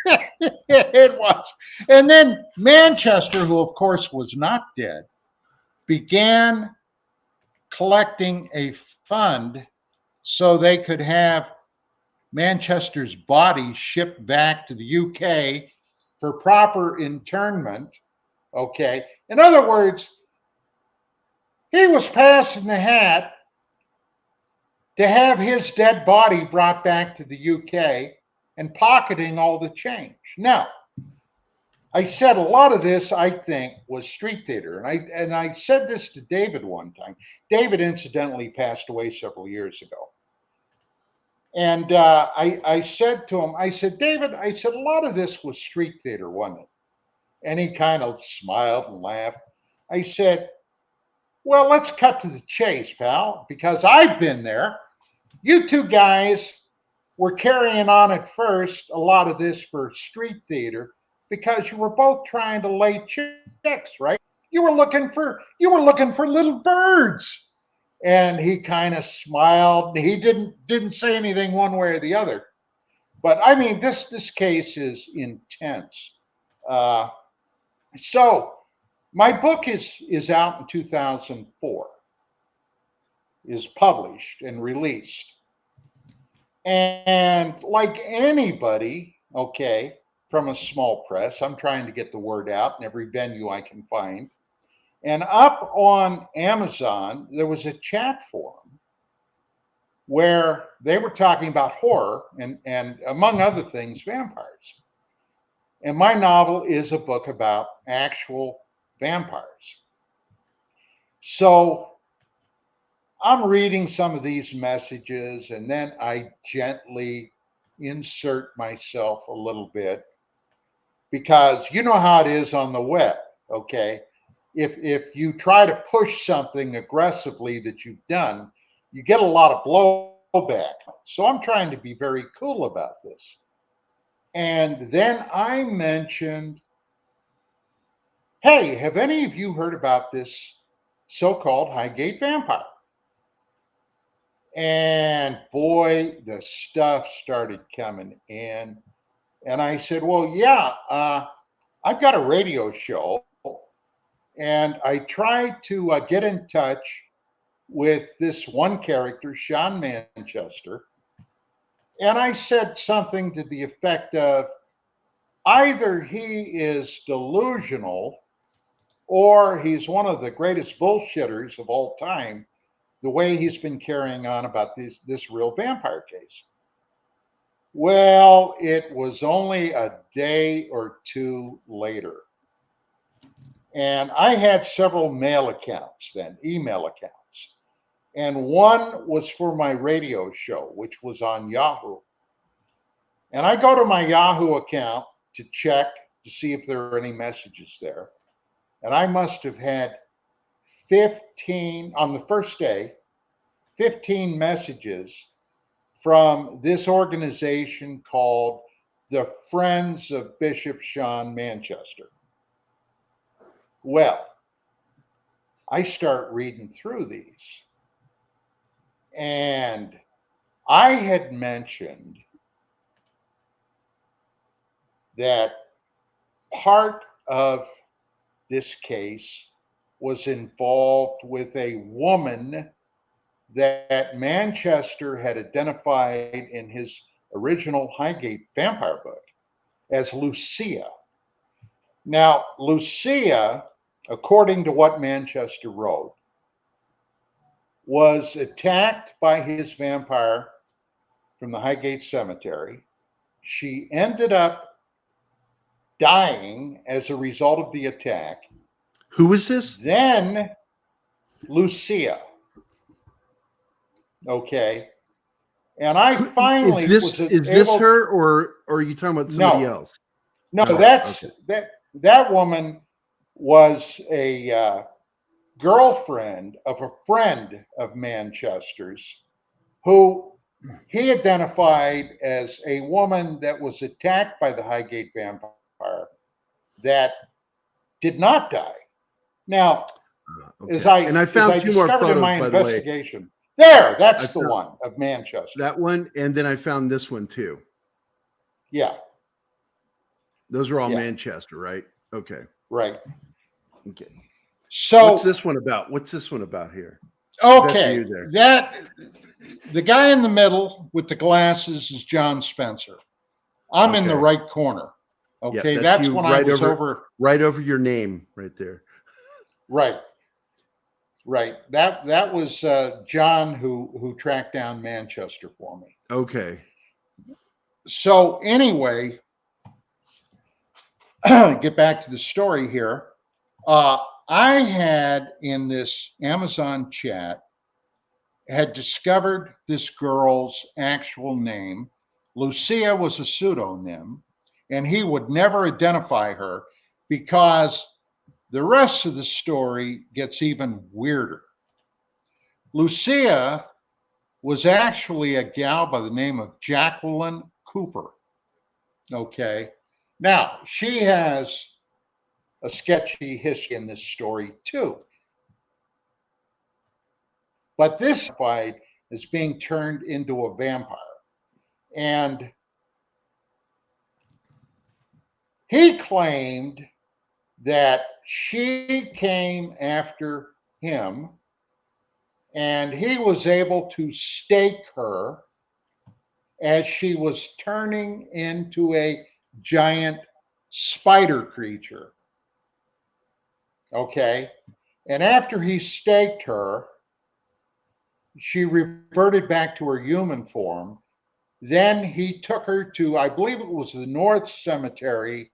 it was. And then Manchester, who of course was not dead, began collecting a fund so they could have Manchester's body shipped back to the UK for proper internment. Okay. In other words, he was passing the hat to have his dead body brought back to the UK and pocketing all the change. Now, I said a lot of this, I think, was street theater. And I said this to David one time. David incidentally passed away several years ago. And I said to him, I said, David, I said, a lot of this was street theater, wasn't it? And he kind of smiled and laughed. I said, well, let's cut to the chase, pal, because I've been there. You two guys were carrying on at first a lot of this for street theater because you were both trying to lay chicks, right? You were looking for little birds. And he kind of smiled. He didn't say anything one way or the other. But I mean, this case is intense. So my book is out in 2004, is published and released. And like anybody, okay, from a small press, I'm trying to get the word out in every venue I can find. And up on Amazon, there was a chat forum where they were talking about horror and among other things, vampires. And my novel is a book about actual vampires. So I'm reading some of these messages and then I gently insert myself a little bit because you know how it is on the web, okay? If you try to push something aggressively that you've done, you get a lot of blowback. So I'm trying to be very cool about this. And then I mentioned, hey, have any of you heard about this so-called Highgate vampire? And boy, the stuff started coming in. And I said, well, yeah, I've got a radio show. And I tried to get in touch with this one character, Sean Manchester. And I said something to the effect of, either he is delusional or he's one of the greatest bullshitters of all time, the way he's been carrying on about this real vampire case. Well, it was only a day or two later. And I had several mail accounts then, email accounts. And one was for my radio show, which was on Yahoo. And I go to my Yahoo account to check to see if there are any messages there. And I must have had 15, on the first day, 15 messages from this organization called the Friends of Bishop Sean Manchester. Well, I start reading through these. And I had mentioned that part of this case was involved with a woman that Manchester had identified in his original Highgate vampire book as Lucia. Now, Lucia, according to what Manchester wrote, was attacked by his vampire from the Highgate Cemetery. She ended up dying as a result of the attack. Who is this? Then Lucia. Okay. And I finally is this her or are you talking about somebody else? No, that woman was a girlfriend of a friend of Manchester's who he identified as a woman that was attacked by the Highgate vampire that did not die. Now, as I found two more photos, in my by the investigation, that's the one of Manchester. That one, and then I found this one too. Yeah. Those are all Manchester, right? Okay. Right. Okay. So what's this one about? What's this one about here? Okay. The guy in the middle with the glasses is John Spencer. I'm in the right corner. Okay. That's when I was over right over your name right there. Right. Right. That was John who tracked down Manchester for me. Okay. So anyway, get back to the story here. I had in this Amazon chat had discovered this girl's actual name. Lucia was a pseudonym, and he would never identify her because the rest of the story gets even weirder. Lucia was actually a gal by the name of Jacqueline Cooper. Okay. Now, she has a sketchy history in this story too. But this fight is being turned into a vampire. And he claimed that she came after him and he was able to stake her as she was turning into a giant spider creature. Okay. And after he staked her, she reverted back to her human form. Then he took her to, I believe it was the North Cemetery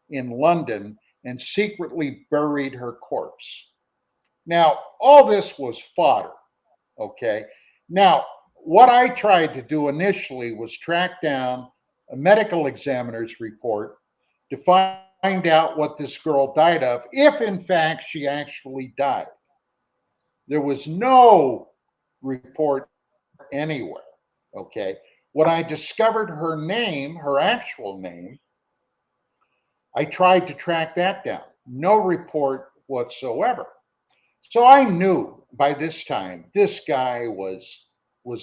in London, and secretly buried her corpse. Now, all this was fodder. Okay. Now, what I tried to do initially was track down a medical examiner's report to find out what this girl died of, if in fact she actually died. There was no report anywhere. Okay. When I discovered her name, her actual name, I tried to track that down. No report whatsoever. So I knew by this time this guy was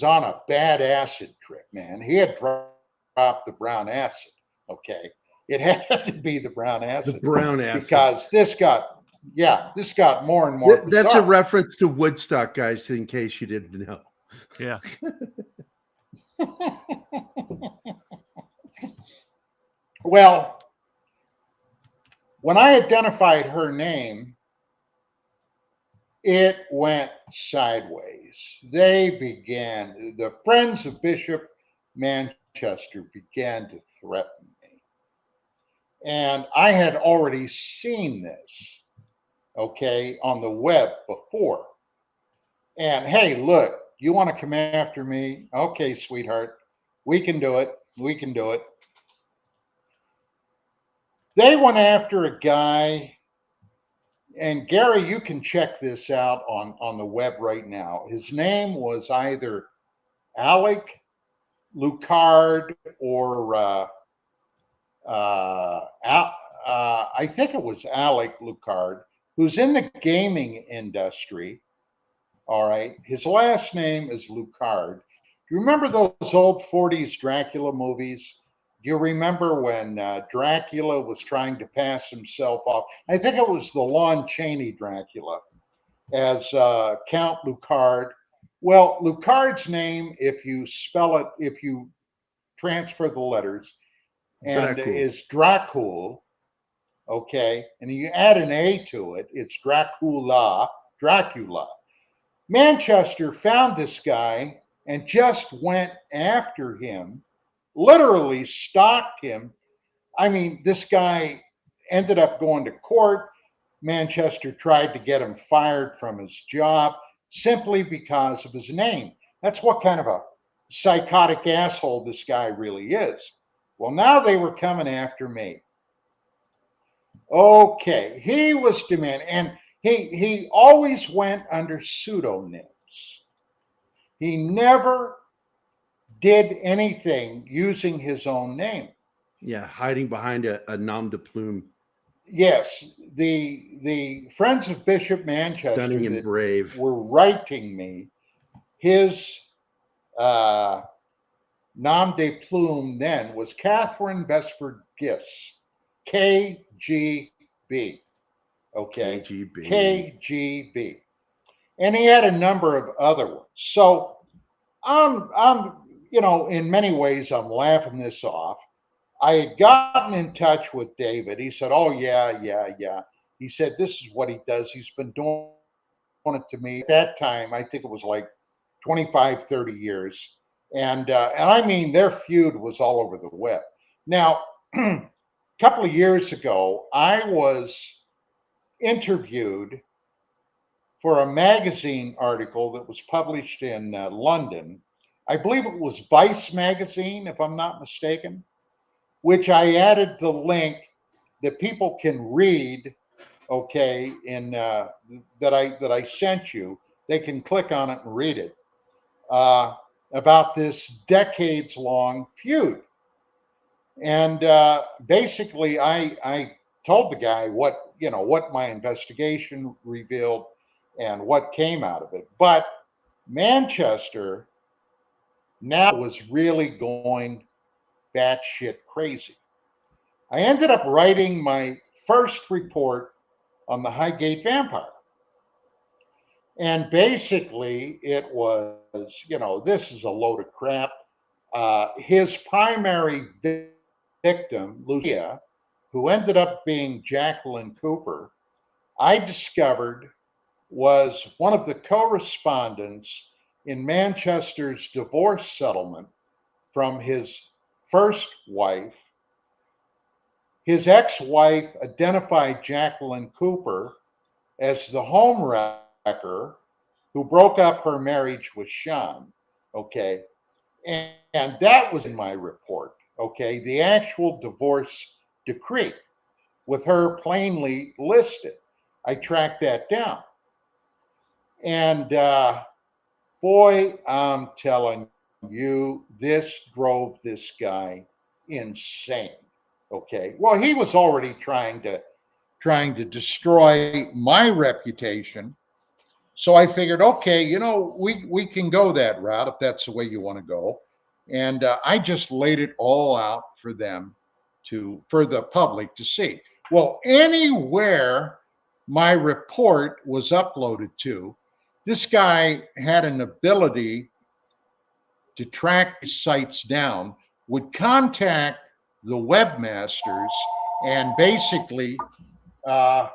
on a bad acid trip, man. He had dropped the brown acid. Okay. It had to be the brown acid. The brown acid. Because this got more and more That's bizarre. a reference to Woodstock, guys, in case you didn't know. Yeah. Well, when I identified her name, it went sideways. The friends of Bishop Manchester began to threaten me. And I had already seen this, okay, on the web before. And hey, look, you want to come after me? Okay, sweetheart, we can do it. We can do it. They went after a guy, and Gerry, you can check this out on the web right now. His name was either Alec Lucard or I think it was Alec Lucard, who's in the gaming industry. All right. His last name is Lucard. Do you remember those old 40s Dracula movies? Do you remember when Dracula was trying to pass himself off? I think it was the Lon Chaney Dracula as Count Lucard. Well, Lucard's name, if you transfer the letters, and is Dracul, okay, and you add an A to it, it's Dracula. Manchester found this guy and just went after him, literally stalked him. I mean, this guy ended up going to court. Manchester tried to get him fired from his job simply because of his name. That's what kind of a psychotic asshole this guy really is. Well, now they were coming after me. Okay, he was demanding, and he always went under pseudonyms. He never did anything using his own name. Yeah, hiding behind a nom de plume. Yes, the Friends of Bishop Manchester Stunning and brave were writing me. His nom de plume then was Catherine Besford Gifts, KGB. Okay, KGB, and he had a number of other ones. So I'm in many ways I'm laughing this off. I had gotten in touch with David. He said, "Oh yeah." He said, "This is what he does. He's been doing it to me." At that time, I think it was like 25, 30 years. And I mean, their feud was all over the web. Now, couple of years ago, I was interviewed for a magazine article that was published in London. I believe it was Vice magazine, if I'm not mistaken, which I added the link that people can read. Okay, in that I sent you, they can click on it and read it about this decades-long feud. And basically, I told the guy what my investigation revealed and what came out of it. But Manchester now was really going batshit crazy. I ended up writing my first report on the Highgate vampire. And basically, it was, this is a load of crap. His primary victim, Lucia, who ended up being Jacqueline Cooper, I discovered was one of the co-respondents in Manchester's divorce settlement from his first wife. His ex-wife identified Jacqueline Cooper as the home wrecker who broke up her marriage with Sean. Okay. And that was in my report. Okay. The actual divorce decree with her plainly listed. I tracked that down. And boy, I'm telling you, this drove this guy insane. Okay. Well, he was already trying to destroy my reputation. So I figured, okay, we can go that route if that's the way you want to go. And I just laid it all out for the public to see. Well, anywhere my report was uploaded to, this guy had an ability to track his sites down, would contact the webmasters, and basically, hang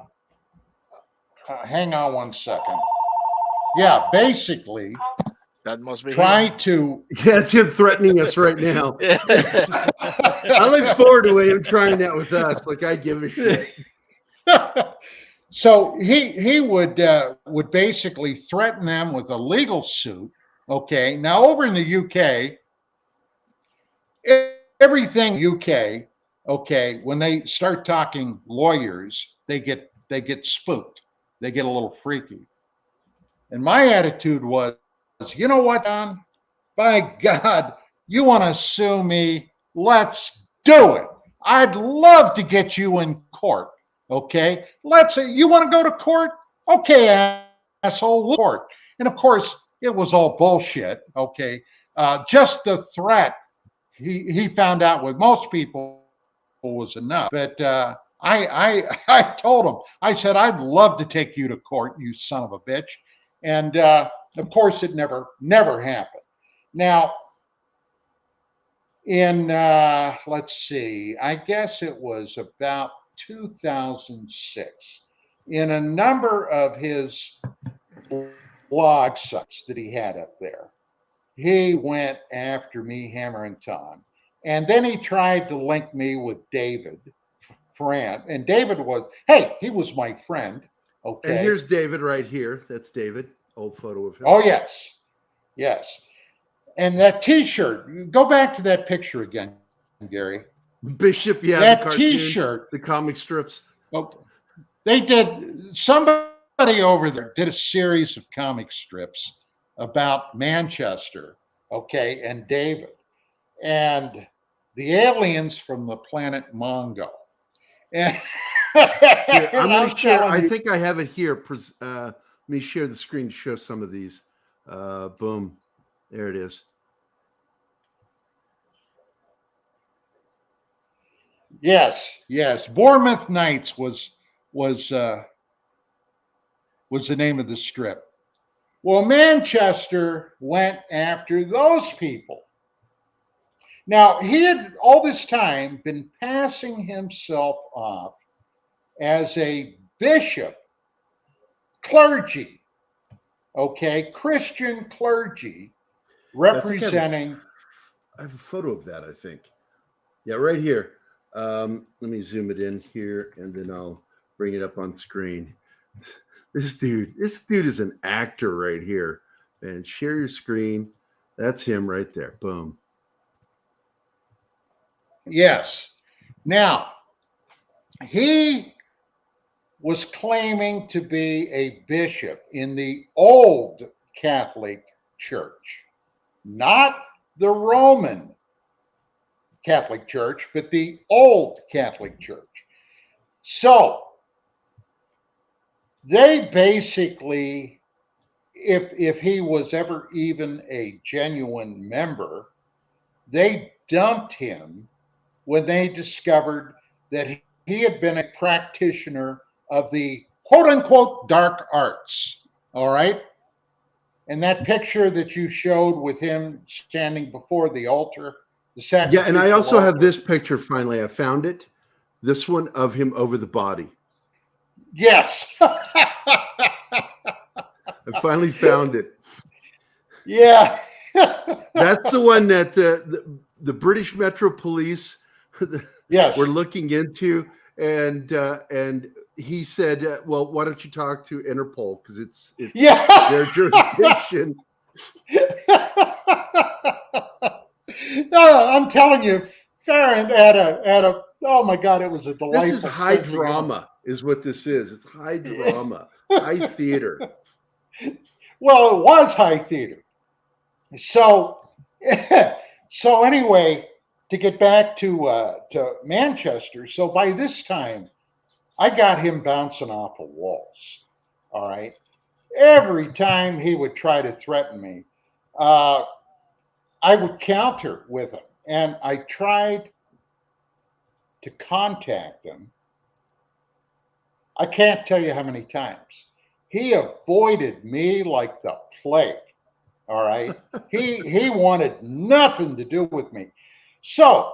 on one second. Yeah, basically, that must be try him. to. Yeah, it's him threatening us right now. I look forward to him trying that with us. Like, I give a shit. So he would basically threaten them with a legal suit. Okay, now over in the UK, everything UK, okay, when they start talking lawyers, they get spooked. They get a little freaky. And my attitude was, you know what, Don? By God, you want to sue me? Let's do it. I'd love to get you in court. Okay, you want to go to court? Okay, asshole, court. And of course, it was all bullshit. Okay, just the threat he found out with most people was enough. But I told him, I said, I'd love to take you to court, you son of a bitch. And of course, it never happened. Now, in let's see, I guess it was about 2006, in a number of his blog sites that he had up there, he went after me hammer and tongue. And then he tried to link me with David Friend. And David he was my friend. Okay. And here's David right here. That's David. Old photo of him. Oh, yes. Yes. And that T-shirt, go back to that picture again, Gary. Bishop, yeah, that the cartoon, T-shirt, the comic strips. Oh, they did. Somebody over there did a series of comic strips about Manchester, okay, and David, and the aliens from the planet Mongo. And here, I'm going to share. I think I have it here. Let me share the screen to show some of these. Boom, there it is. Yes. Bournemouth Nights was the name of the strip. Well, Manchester went after those people. Now, he had all this time been passing himself off as a bishop, clergy, okay, Christian clergy, representing. I have a photo of that, I think. Yeah, right here. Let me zoom it in here, and then I'll bring it up on screen. This dude is an actor right here. And share your screen. That's him right there. Boom. Yes. Now, he was claiming to be a bishop in the old Catholic Church, not the Roman Catholic Church, but the old Catholic Church. So they basically, if he was ever even a genuine member, they dumped him when they discovered that he had been a practitioner of the quote unquote dark arts. All right. And that picture that you showed with him standing before the altar, the sacrificial and I also have altar. this picture. Finally, I found it. This one of him over the body. Yes. I finally found it. Yeah. That's the one that the British Metro Police yes. were looking into, and he said, "Well, why don't you talk to Interpol because it's their jurisdiction." No, I'm telling you, Farron had a oh my God, it was a delightful. This is high drama, is what this is. It's high drama, high theater. Well, it was high theater. So anyway, to get back to Manchester. So by this time, I got him bouncing off of walls. All right. Every time he would try to threaten me, I would counter with him. And I tried to contact him. I can't tell you how many times. He avoided me like the plague. All right. He wanted nothing to do with me. So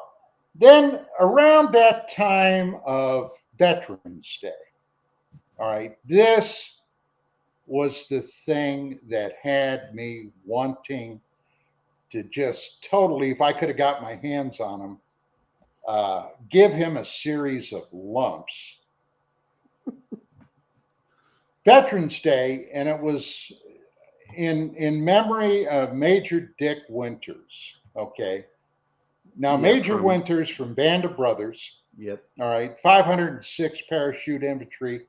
then around that time of Veterans Day, all right, this was the thing that had me wanting to just totally, if I could have got my hands on him, give him a series of lumps. Veterans Day, and it was in memory of Major Dick Winters. Okay. Now, Major Winters from Band of Brothers. Yep. All right. 506 Parachute Infantry.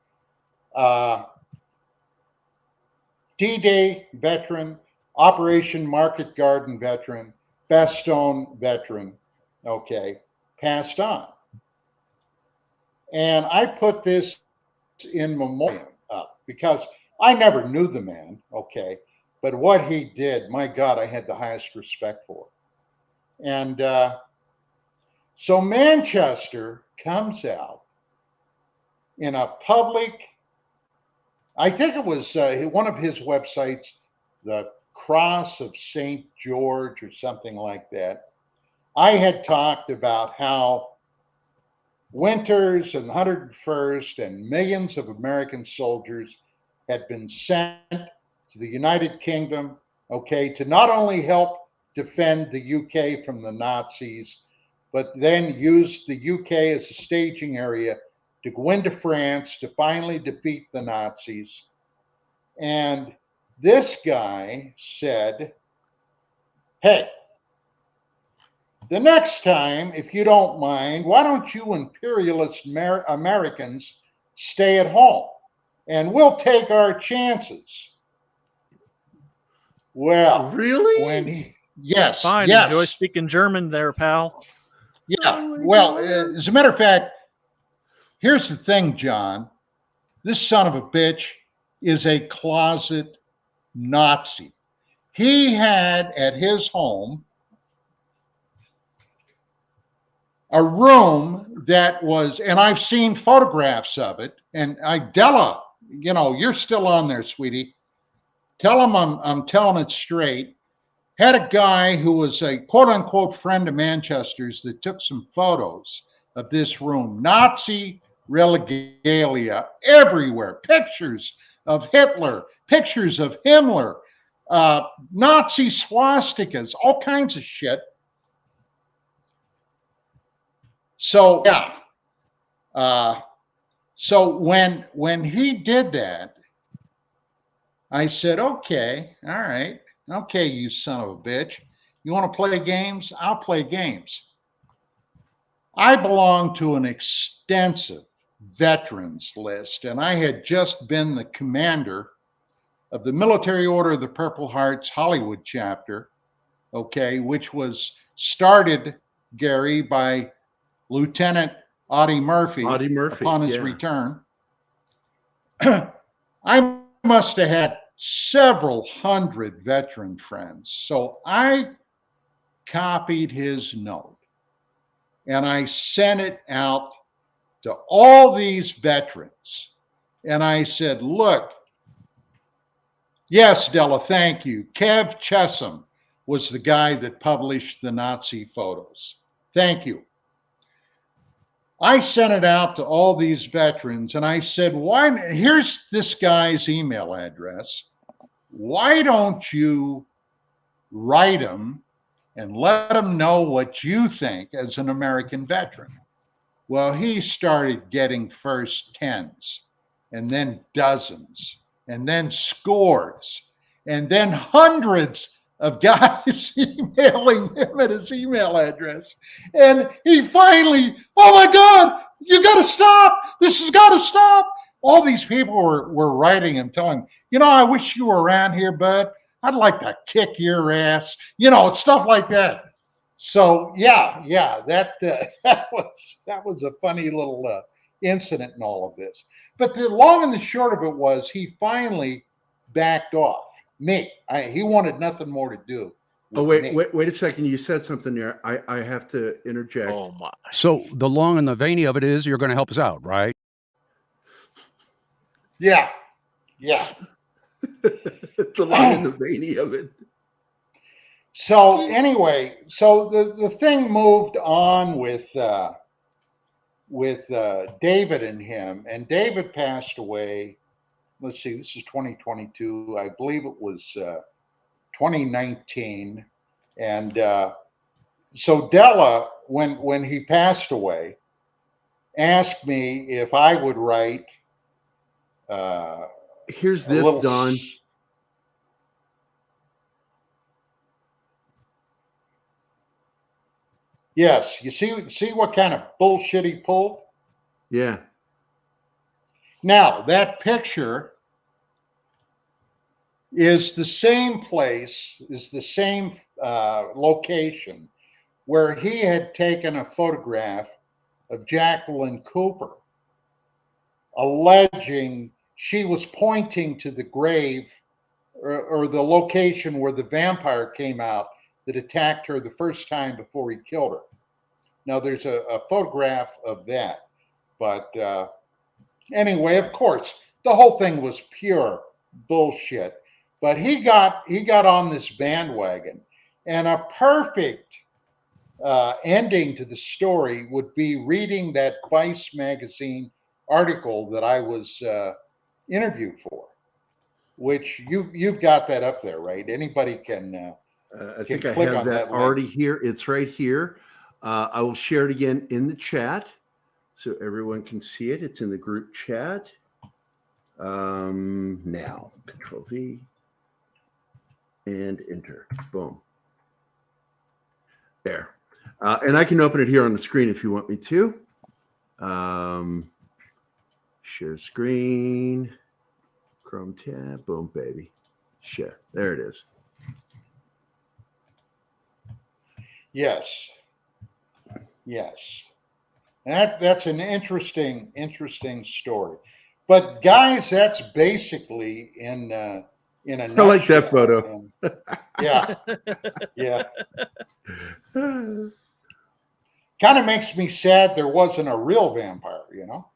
D-Day veteran, Operation Market Garden veteran, Bastogne veteran. Okay. Passed on. And I put this in memoriam up because I never knew the man. Okay. But what he did, my God, I had the highest respect for. And so Manchester comes out in a public, I think it was one of his websites, the Cross of St. George or something like that. I had talked about how Winters and 101st and millions of American soldiers had been sent to the United Kingdom, okay, to not only help defend the UK from the Nazis, but then use the UK as a staging area to go into France to finally defeat the Nazis. And this guy said, hey, the next time, if you don't mind, why don't you imperialist Americans stay at home and we'll take our chances. Well, really? When he, yes. Fine. Yes. Enjoy speaking German there, pal. Yeah. Well, as a matter of fact, here's the thing, John. This son of a bitch is a closet Nazi. He had at his home a room that was, and I've seen photographs of it, and Della, you know, you're still on there, sweetie. Tell him I'm telling it straight. Had a guy who was a quote unquote friend of Manchester's that took some photos of this room. Nazi regalia everywhere. Pictures of Hitler, pictures of Himmler, Nazi swastikas, all kinds of shit. So yeah. So when he did that, I said, okay, all right, okay, you son of a bitch. You want to play games? I'll play games. I belong to an extensive veterans list, and I had just been the commander of the Military Order of the Purple Heart's Hollywood chapter, okay, which was started, Gerry, by Lieutenant Audie Murphy upon his return. I must have had several hundred veteran friends. So I copied his note and I sent it out to all these veterans. And I said, look, yes, Della, thank you. Kev Chesham was the guy that published the Nazi photos. Thank you. I sent it out to all these veterans and I said, why? Here's this guy's email address. Why don't you write him and let him know what you think as an American veteran? Well, he started getting first tens and then dozens and then scores and then hundreds of guys emailing him at his email address. And he finally, oh my God, you got to stop. This has got to stop. All these people were writing him, telling him, you know, I wish you were around here, bud. I'd like to kick your ass, you know, stuff like that. So yeah, that was a funny little incident in all of this. But the long and the short of it was he finally backed off. He wanted nothing more to do. Oh, wait a second. You said something there. I have to interject. Oh my. So the long and the veiny of it is you're going to help us out, right? Yeah. The long and the veiny of it. So anyway, so the thing moved on with David and him, and David passed away. Let's see, this is 2022. I believe it was 2019. And so Della, when he passed away, asked me if I would write. Here's this, Don. Yes, you see what kind of bullshit he pulled? Yeah. Now, that picture is the same place, is the same location where he had taken a photograph of Jacqueline Cooper, alleging she was pointing to the grave or the location where the vampire came out that attacked her the first time before he killed her. Now, there's a photograph of that, but anyway, of course, the whole thing was pure bullshit. But he got on this bandwagon, and a perfect ending to the story would be reading that Vice magazine article that I was interviewed for, which you've got that up there, right? Anybody can. I think I have that already here. It's right here. I will share it again in the chat so everyone can see it. It's in the group chat. Now, Control V and enter. Boom. There. And I can open it here on the screen if you want me to. Share screen. Chrome tab. Boom, baby. Share. There it is. Yes. That's an interesting story. But guys, that's basically in a nutshell. I like that photo. Yeah. Kind of makes me sad there wasn't a real vampire, you know?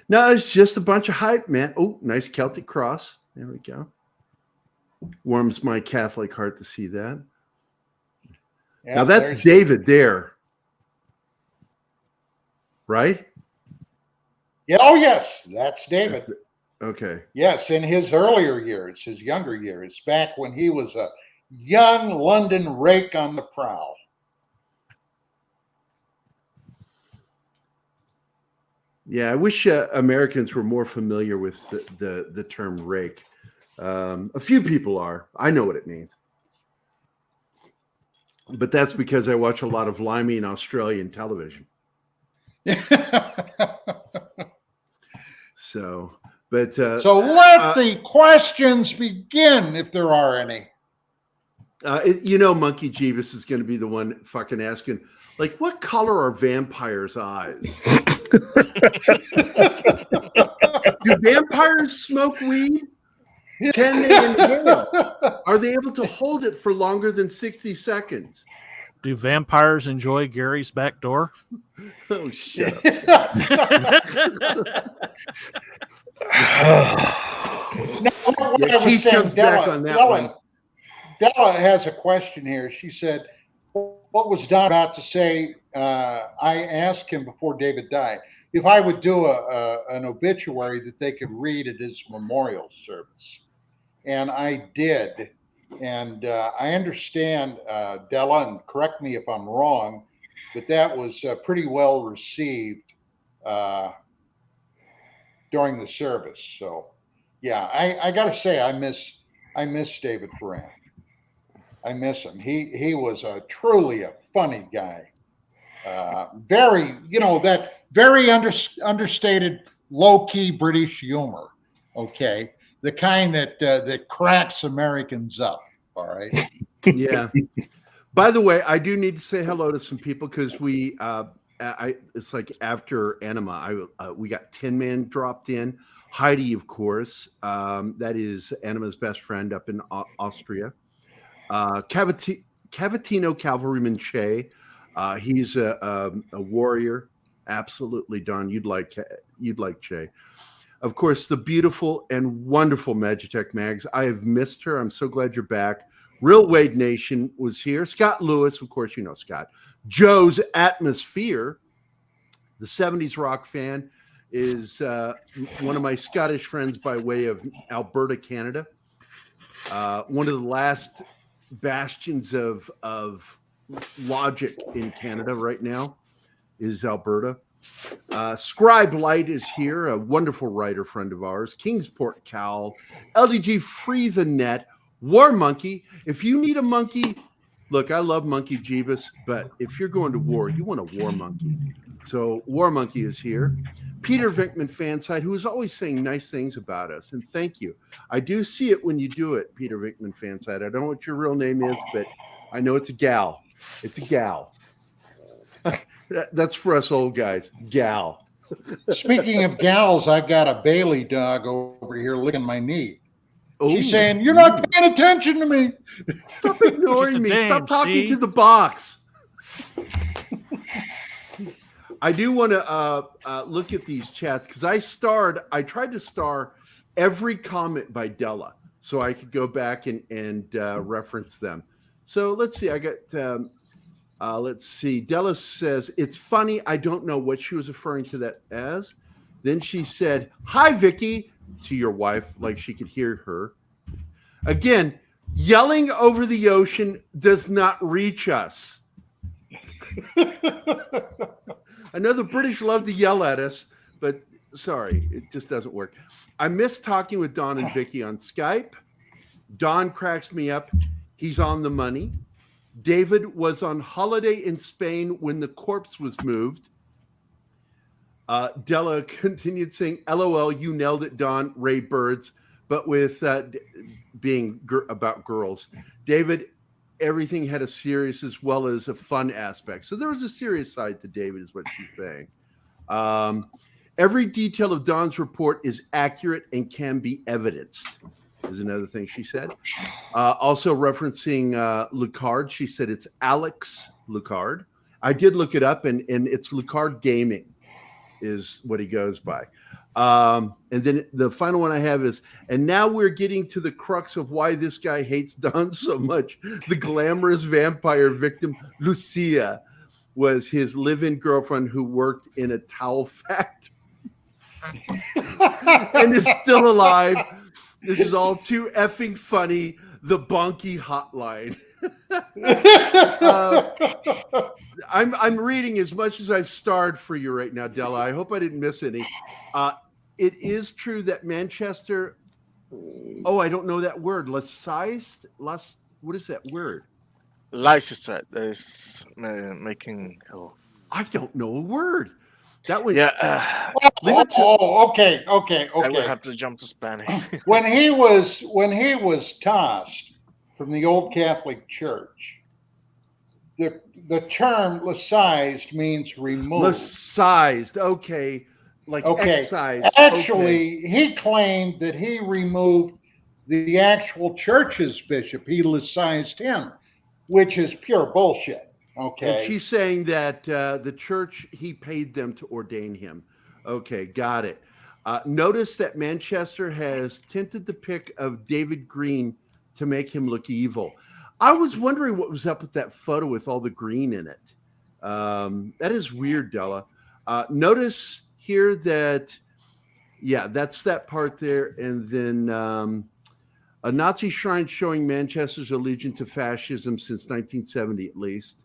No, it's just a bunch of hype, man. Oh, nice Celtic cross. There we go. Warms my Catholic heart to see that. Yeah, now that's David there, right? Yeah. Oh, yes, that's David. Okay. Yes, in his earlier years, his younger years, back when he was a young London rake on the prowl. Yeah, I wish Americans were more familiar with the term rake. A few people are. I know what it means. But that's because I watch a lot of limey and Australian television. So let the questions begin, if there are any. Monkey Jeebus is going to be the one fucking asking, like, what color are vampires' eyes? Do vampires smoke weed? Can they inhale? Are they able to hold it for longer than 60 seconds? Do vampires enjoy Gary's back door? Oh, shut up. Keith comes back on that one. Della has a question here. She said, what was Don about to say? I asked him before David died if I would do an obituary that they could read at his memorial service. And I did. And I understand, Della, and correct me if I'm wrong, but that was pretty well received during the service. So, yeah, I got to say, I miss David Ferrand. I miss him. He was truly a funny guy. Very, that very understated, low-key British humor. Okay, the kind that cracks Americans up. All right. Yeah. By the way, I do need to say hello to some people because we, it's like after Anima, we got Tin Man dropped in. Heidi, of course, that is Anima's best friend up in Austria. Cavatino Cavalryman Che, he's a warrior. Absolutely, Don. You'd like Che. Of course, the beautiful and wonderful Magitech Mags. I have missed her. I'm so glad you're back. Real Wade Nation was here. Scott Lewis, of course, you know Scott. Joe's Atmosphere, the 70s rock fan, is one of my Scottish friends by way of Alberta, Canada. One of the last bastions of logic in Canada right now is Alberta. Scribe Light is here, a wonderful writer friend of ours. Kingsport Cowl, LDG Free the Net, War Monkey. If you need a monkey, look, I love Monkey Jeebus, but if you're going to war, you want a war monkey. So War Monkey is here. Peter Vinkman Fanside, who is always saying nice things about us, and thank you. I do see it when you do it, Peter Vinkman Fanside. I don't know what your real name is, but I know it's a gal. It's a gal. That's for us old guys. Gal. Speaking of gals, I got a Bailey dog over here licking my knee. She's Ooh. saying, "You're not paying attention to me. Stop ignoring me. Dame, Stop talking see? to the box." I do want to look at these chats because I tried to star every comment by Della so I could go back and reference them. So let's see. I got, let's see. Della says, it's funny. I don't know what she was referring to that as. Then she said, "Hi, Vicky," to your wife, like she could hear her. Again, yelling over the ocean does not reach us. I know the British love to yell at us, but sorry, it just doesn't work. I miss talking with Don and Vicky on Skype. Don cracks me up. He's on the money. David was on holiday in Spain when the corpse was moved. Della continued saying, "LOL, you nailed it, Don. Ray Birds," but with being about girls. David, everything had a serious as well as a fun aspect. So there was a serious side to David, is what she's saying. Every detail of Don's report is accurate and can be evidenced, is another thing she said. Also referencing Lucard, she said it's Alex Lucard. I did look it up, and it's Lucard Gaming is what he goes by. And then the final one I have is, and now we're getting to the crux of why this guy hates Don so much. The glamorous vampire victim, Lucia, was his live-in girlfriend who worked in a towel factory and is still alive. This is all too effing funny. The Bonky Hotline. I'm reading as much as I've starred for you right now, Della. I hope I didn't miss any. It is true that Manchester. Oh, I don't know that word. Licensed. What is that word? Leicester is making. Oh. I don't know a word. That was okay. I would have to jump to Spanish. when he was tossed from the old Catholic Church, the term "licized" means removed. Licized, okay, like excised. Actually, he claimed that he removed the actual church's bishop. He licized him, which is pure bullshit. Okay. And she's saying that the church, he paid them to ordain him. Okay, got it. Notice that Manchester has tinted the pic of David Green to make him look evil. I was wondering what was up with that photo with all the green in it. That is weird, Della. Notice here that, yeah, that's that part there. And then a Nazi shrine showing Manchester's allegiance to fascism since 1970 at least.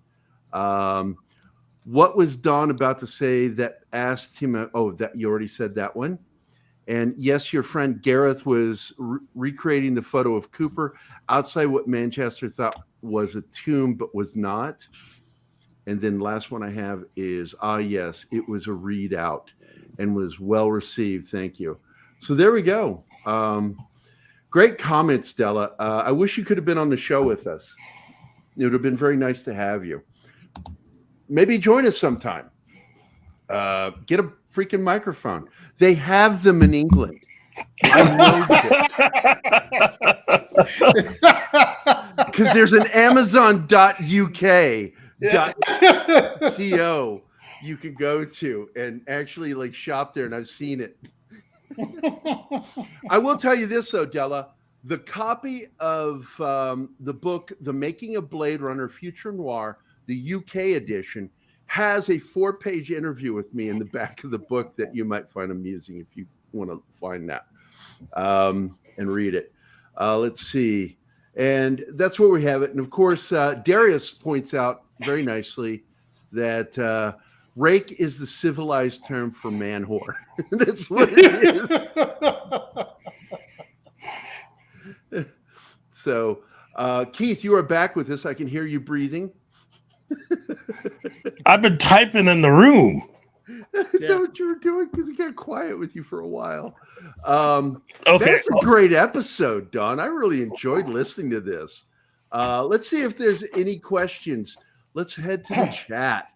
What was Don about to say that asked him? Oh, that you already said that one. And yes, your friend Gareth was recreating the photo of Cooper outside what Manchester thought was a tomb, but was not. And then last one I have is, yes, it was a readout and was well received. Thank you. So there we go. Great comments, Della. I wish you could have been on the show with us. It would have been very nice to have you. Maybe join us sometime. Get a freaking microphone. They have them in England. Because there's an Amazon.uk.co you can go to and actually like shop there, and I've seen it. I will tell you this though, Della. The copy of the book, The Making of Blade Runner Future Noir, the UK edition, has a 4-page interview with me in the back of the book that you might find amusing if you want to find that and read it. Let's see. And that's where we have it. And of course, Darius points out very nicely that rake is the civilized term for man whore. That's what it is. So, Keith, you are back with us. I can hear you breathing. I've been typing in the room. Is that what you were doing? Because it got quiet with you for a while. Okay. That's a great episode, Don. I really enjoyed listening to this. Let's see if there's any questions. Let's head to the chat.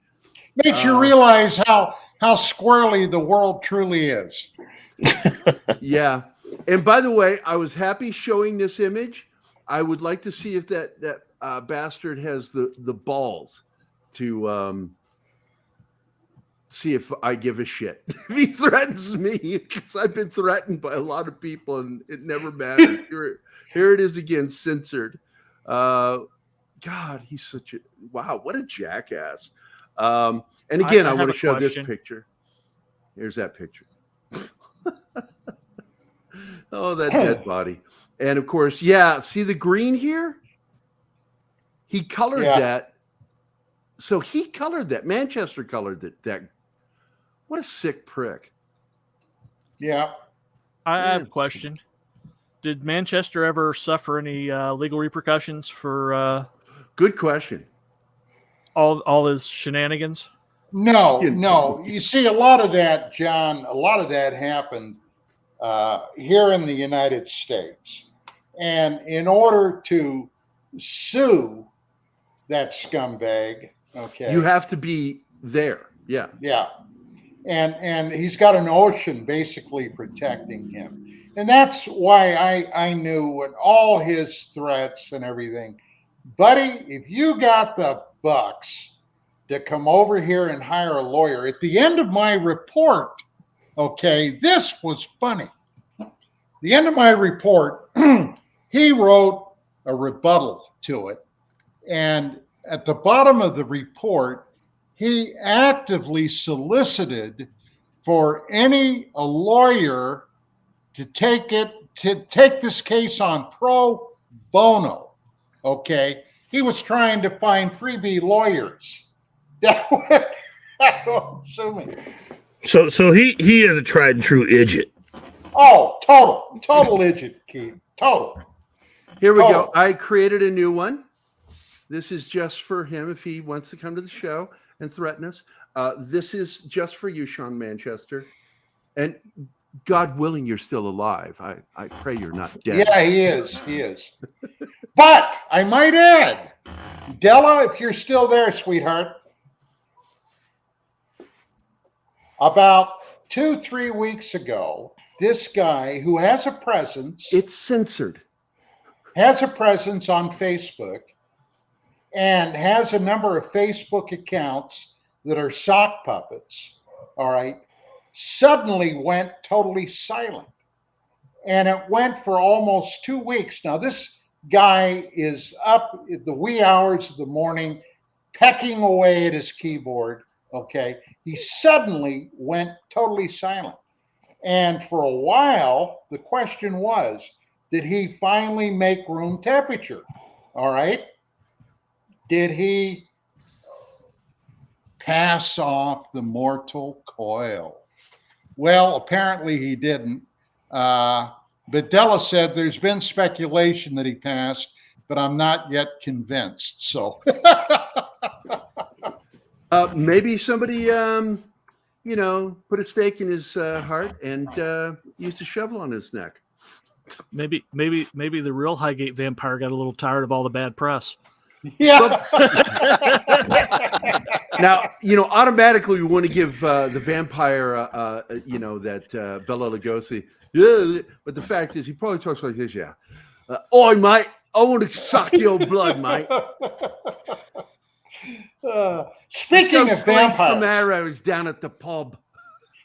Makes you realize how squirrely the world truly is. Yeah. And by the way, I was happy showing this image. I would like to see if that bastard has the balls to see if I give a shit. If he threatens me, because I've been threatened by a lot of people and it never mattered. Here it is again, censored. God, he's such a wow, what a jackass. And again, I want to show this picture. Here's that picture. Oh, that dead body. And of course, yeah, see the green here? He colored that. So he colored that. Manchester colored that. What a sick prick. Yeah. I have a question. Did Manchester ever suffer any legal repercussions for good question. All his shenanigans? No. You see, a lot of that, John, happened here in the United States. And in order to sue that scumbag, okay, you have to be there. Yeah. Yeah. And he's got an ocean basically protecting him. And that's why I knew with all his threats and everything, buddy, if you got the bucks to come over here and hire a lawyer, at the end of my report, okay, this was funny. The end of my report, he wrote a rebuttal to it. And at the bottom of the report, he actively solicited for a lawyer to take this case on pro bono. Okay, he was trying to find freebie lawyers. That would sue me. So he is a tried and true idiot. Oh, total idiot, Keith. Total. Here we go. I created a new one. This is just for him if he wants to come to the show and threaten us. This is just for you, Sean Manchester. And God willing, you're still alive. I pray you're not dead. Yeah, he is. He is. But I might add, Della, if you're still there, sweetheart, about 2-3 weeks ago, this guy who has a presence. It's censored. Has a presence on Facebook and has a number of Facebook accounts that are sock puppets, all right, suddenly went totally silent. And it went for almost 2 weeks. Now, this guy is up at the wee hours of the morning, pecking away at his keyboard, okay? He suddenly went totally silent. And for a while, the question was, did he finally make room temperature? All right. Did he pass off the mortal coil? Well, apparently he didn't. But Della said there's been speculation that he passed, but I'm not yet convinced. So maybe somebody, put a stake in his heart and used a shovel on his neck. Maybe the real Highgate vampire got a little tired of all the bad press. Yeah. Now, automatically we want to give the vampire, that Bela Lugosi. Yeah, but the fact is, he probably talks like this. Yeah. Oi, mate, I want to suck your blood, mate. Speaking of vampires, some arrows down at the pub.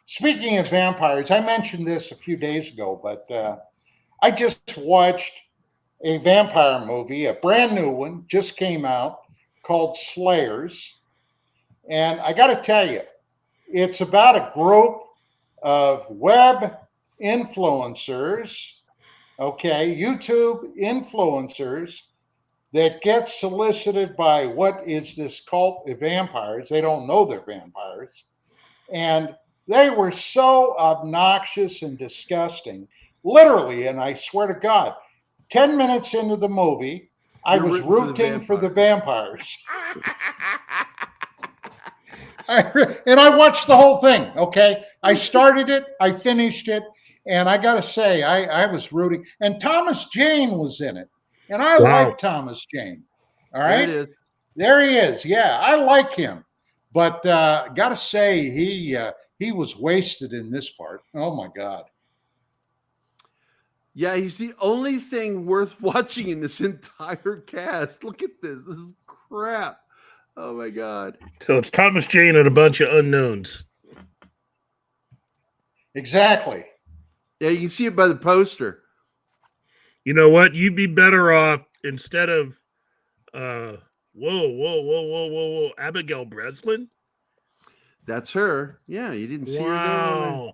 Speaking of vampires, I mentioned this a few days ago, but I just watched a vampire movie, a brand new one, just came out, called Slayers. And I got to tell you, it's about a group of web influencers, okay, YouTube influencers that get solicited by what is this cult of vampires. They don't know they're vampires. And they were so obnoxious and disgusting. Literally, and I swear to God, 10 minutes into the movie, I was rooting for the vampires. And I watched the whole thing, okay? I started it, I finished it, and I got to say, I was rooting. And Thomas Jane was in it. And I like Thomas Jane. All right? There he is. Yeah, I like him. But got to say, he was wasted in this part. Oh, my God. Yeah, he's the only thing worth watching in this entire cast. Look at this. This is crap. Oh, my God. So it's Thomas Jane and a bunch of unknowns. Exactly. Yeah, you can see it by the poster. You know what? You'd be better off instead of, whoa, Abigail Breslin? That's her. Yeah, you didn't see her there.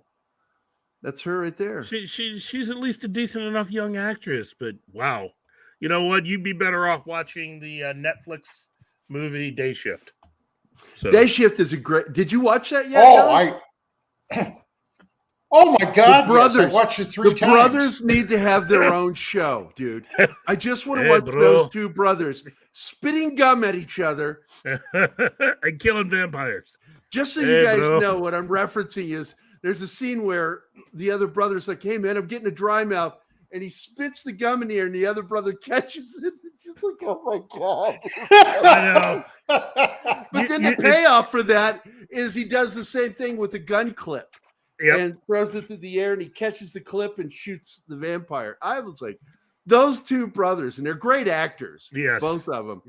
That's her right there. She's at least a decent enough young actress, but wow. You know what? You'd be better off watching the Netflix movie Day Shift. So. Day Shift is a great. Did you watch that yet? Oh my God! The brothers, yes, I watched it 3 times. The brothers need to have their own show, dude. I just want to watch those two brothers spitting gum at each other and killing vampires. Just so you guys know what I'm referencing is there's a scene where the other brother's like, "Hey man, I'm getting a dry mouth," and he spits the gum in the air, and the other brother catches it. It's just like, oh my God! I know. But then the payoff for that is he does the same thing with the gun clip. Yep. And throws it through the air, and he catches the clip and shoots the vampire. I was like, those two brothers, and they're great actors. Yes, both of them,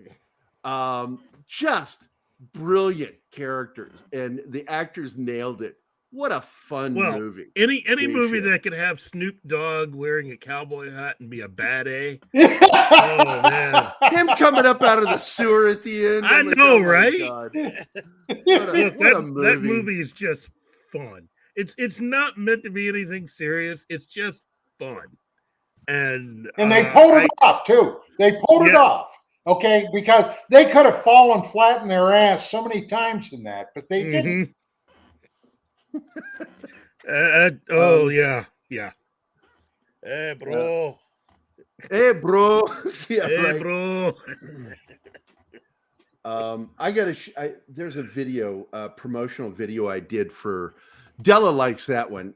just brilliant characters, and the actors nailed it. What a fun movie! Any movie that could have Snoop Dogg wearing a cowboy hat and be a bad A. Oh man, him coming up out of the sewer at the end. I know, right? That movie is just fun. It's not meant to be anything serious. It's just fun. and they pulled it off too. They pulled it off. Okay, because they could have fallen flat in their ass so many times in that, but they didn't. Yeah. Hey, bro. Hey, bro. Yeah, hey, right. bro. I got there's a video, promotional video I did for Della likes that one.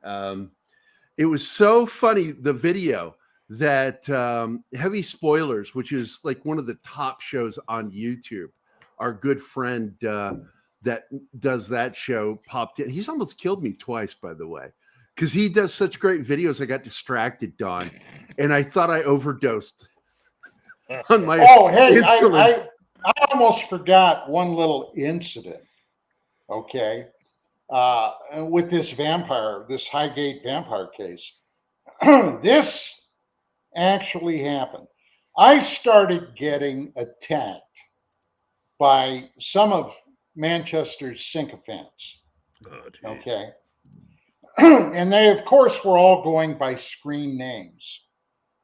It was so funny, the video, that Heavy Spoilers, which is like one of the top shows on YouTube, our good friend that does that show popped in. He's almost killed me twice, by the way, because he does such great videos. I got distracted, Don, and I thought I overdosed on my insulin. I almost forgot one little incident, okay, with this Highgate vampire case. This actually happened. I started getting attacked by some of Manchester's sycophants, okay, and they, of course, were all going by screen names.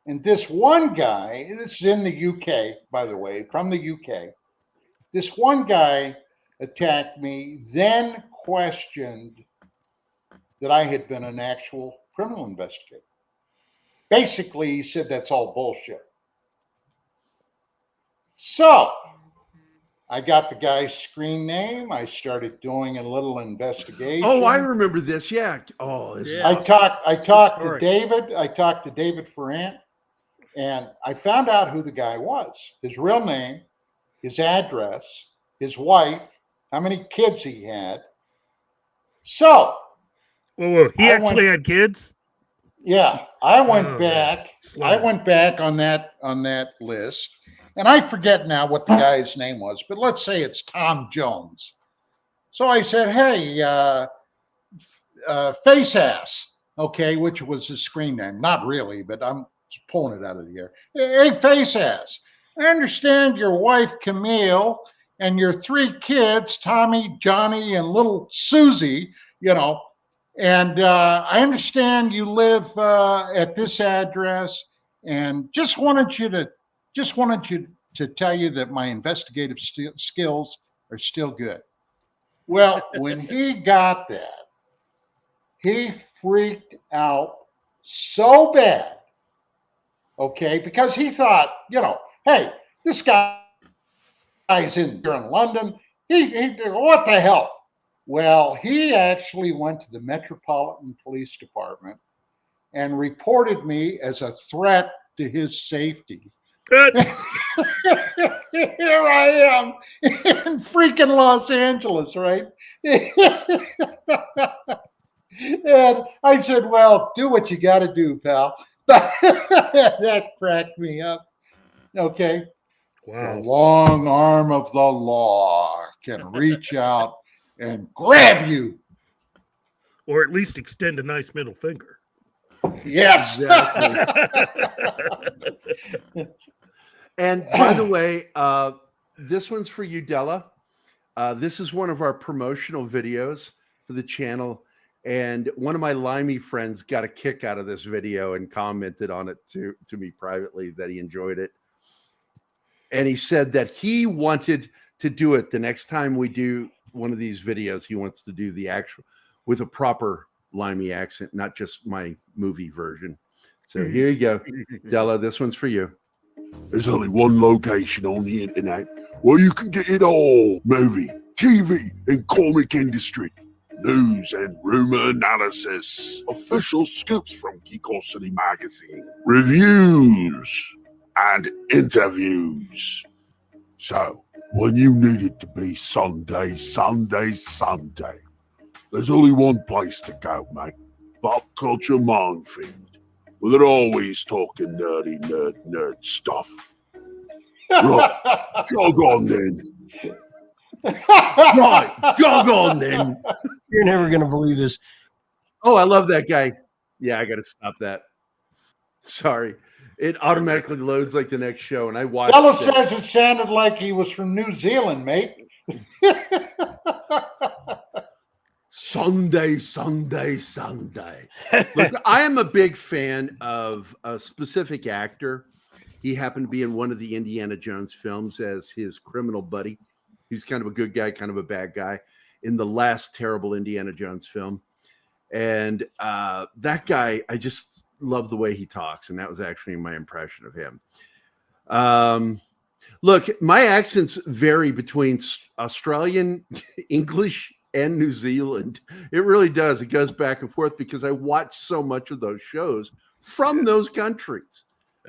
And this one guy, this is in the UK, by the way, from the UK, this one guy attacked me, then questioned that I had been an actual criminal investigator. Basically, he said that's all bullshit. So I got the guy's screen name. I started doing a little investigation. Oh, I remember this. Yeah. Oh, this I talked to David. I talked to David Ferrant. And I found out who the guy was, his real name, his address, his wife, how many kids he had. So, he actually had kids? Yeah, I went back. I went back on that list, and I forget now what the guy's name was, but let's say it's Tom Jones. So I said, "Hey, Face Ass," okay, which was his screen name. Not really, but I'm pulling it out of the air. Hey, Face Ass, I understand your wife Camille and your 3 kids, Tommy, Johnny, and little Susie, and I understand you live at this address, and just wanted you to tell you that my investigative skills are still good. Well, when he got that, he freaked out so bad. Okay, because he thought, hey, this guy's here in London. He what the hell? Well, he actually went to the Metropolitan Police Department and reported me as a threat to his safety. Here I am in freaking Los Angeles, right? And I said, well, do what you got to do, pal. That cracked me up. Okay. Wow. The long arm of the law can reach out and grab you. Or at least extend a nice middle finger. Yes. Exactly. And by the way, this one's for you, Della. This is one of our promotional videos for the channel. And one of my Limey friends got a kick out of this video and commented on it to me privately that he enjoyed it. And he said that he wanted to do it the next time we do one of these videos. He wants to do the actual with a proper Limey accent, not just my movie version. So here you go. Della, this one's for you. There's only one location on the internet where you can get it all. Movie, TV, and comic industry. News and rumor analysis. Official scoops from Geekosity magazine. Reviews and interviews. So, when you need it to be Sunday, there's only one place to go, mate. Pop Culture Minefield. Well, they're always talking nerd stuff. Right, jog on then. Right, jog on then. You're never going to believe this. Oh, I love that guy. Yeah, I got to stop that. Sorry. It automatically loads like the next show, and I watched Ella says it sounded like he was from New Zealand, mate. Sunday, Sunday, Sunday. Look, I am a big fan of a specific actor. He happened to be in one of the Indiana Jones films as his criminal buddy. He's kind of a good guy, kind of a bad guy in the last terrible Indiana Jones film. And that guy, I just love the way he talks. And that was actually my impression of him. Look, my accents vary between Australian, English, and New Zealand. It really does. It goes back and forth because I watch so much of those shows from those countries.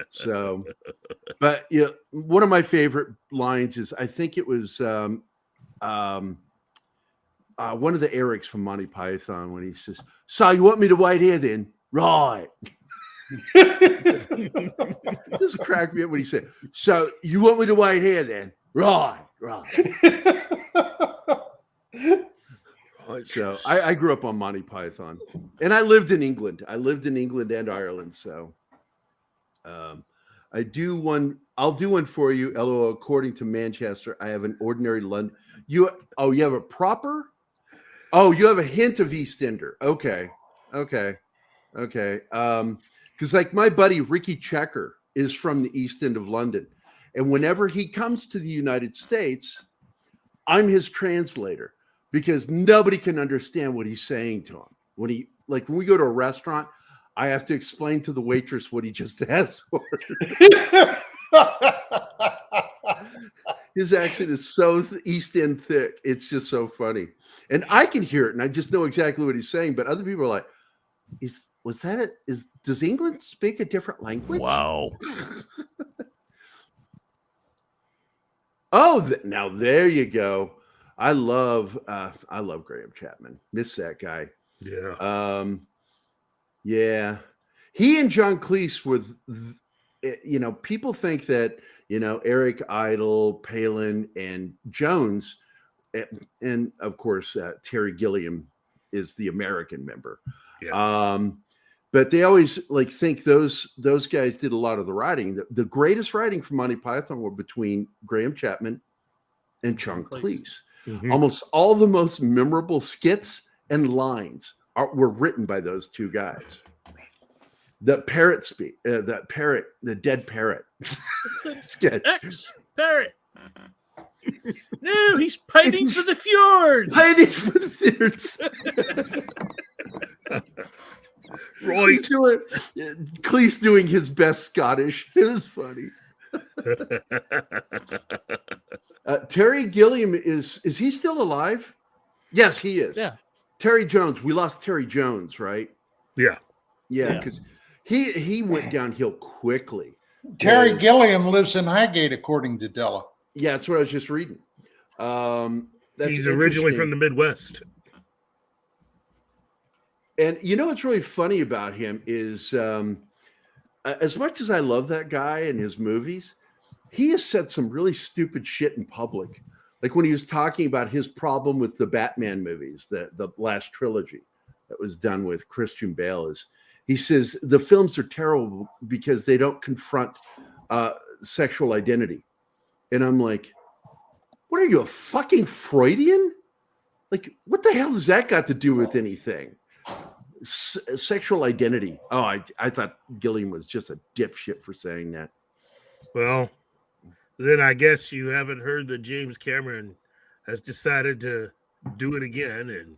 So, but yeah, one of my favorite lines is, I think it was one of the Erics from Monty Python when he says, "So you want me to wait here then?" Right. Just cracked me up when he said, "So you want me to wait here then?" Right. So I grew up on Monty Python, and I lived in England. I lived in England and Ireland. So I'll do one for you. LOL. According to Manchester, I have an ordinary London. You have a proper? Oh, you have a hint of East Ender. Okay. Because like my buddy Ricky Checker is from the East End of London, and whenever he comes to the United States, I'm his translator because nobody can understand what he's saying to him. When we go to a restaurant, I have to explain to the waitress what he just asked for. His accent is so East End thick. It's just so funny. And I can hear it, and I just know exactly what he's saying. But other people are like, does England speak a different language? Wow. Now there you go. I love Graham Chapman. Miss that guy. Yeah. Yeah. He and John Cleese were, people think that, Eric Idle, Palin, and Jones, and of course, Terry Gilliam is the American member. Yeah. But they always think those guys did a lot of the writing. The greatest writing from Monty Python were between Graham Chapman and John Cleese. Mm-hmm. Almost all the most memorable skits and lines were written by those two guys. The dead parrot sketch. Parrot. No, he's pining for the fjords. Pining for the fjords. Right. Cleese doing his best Scottish. It was funny. Terry Gilliam is he still alive? Yes, he is. Yeah. Terry Jones. We lost Terry Jones, right? Yeah. Yeah, because he went downhill quickly. Terry Gilliam lives in Highgate, according to Della. Yeah, that's what I was just reading. He's originally from the Midwest. And what's really funny about him is, as much as I love that guy and his movies, he has said some really stupid shit in public. Like when he was talking about his problem with the Batman movies, the last trilogy that was done with Christian Bale, he says the films are terrible because they don't confront sexual identity. And I'm like, what are you, a fucking Freudian? Like, what the hell has that got to do with anything? Sexual identity. Oh, I thought Gilliam was just a dipshit for saying that. Well, then I guess you haven't heard that James Cameron has decided to do it again and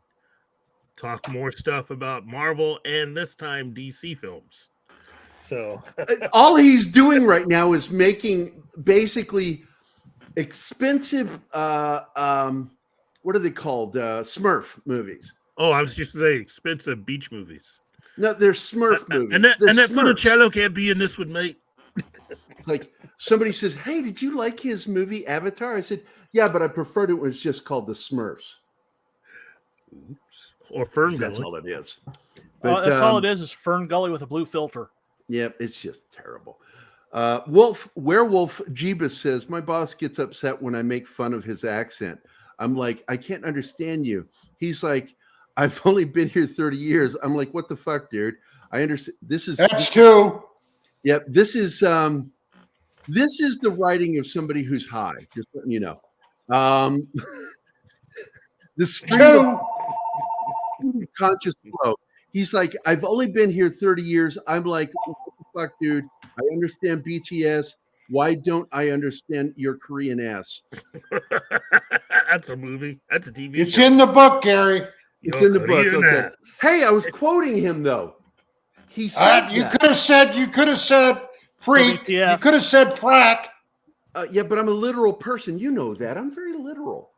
talk more stuff about Marvel and this time DC films. So all he's doing right now is making basically expensive what are they called? Smurf movies. Oh, I was just saying expensive beach movies. No, they're Smurf movies. And that Funicello can't be in this with me. Like somebody says, "Hey, did you like his movie Avatar?" I said, "Yeah, but I preferred it when it was just called The Smurfs." Oops. Or Fern Gully. That's all it is. But, that's all it is Fern Gully with a blue filter. Yep, it's just terrible. Werewolf Jeebus says, my boss gets upset when I make fun of his accent. I'm like, I can't understand you. He's like, I've only been here 30 years. I'm like, what the fuck, dude? I understand. That's two. Yep. This is the writing of somebody who's high. Just letting you know. The stream. conscious flow. He's like, I've only been here 30 years. I'm like, what the fuck, dude? I understand BTS. Why don't I understand your Korean ass? That's a movie. That's a TV It's show. in the book, Gary. It's in the book. Okay. Hey, I was quoting him though. He said You could have said freak. You could have said frack. Yeah, but I'm a literal person. You know that. I'm very literal.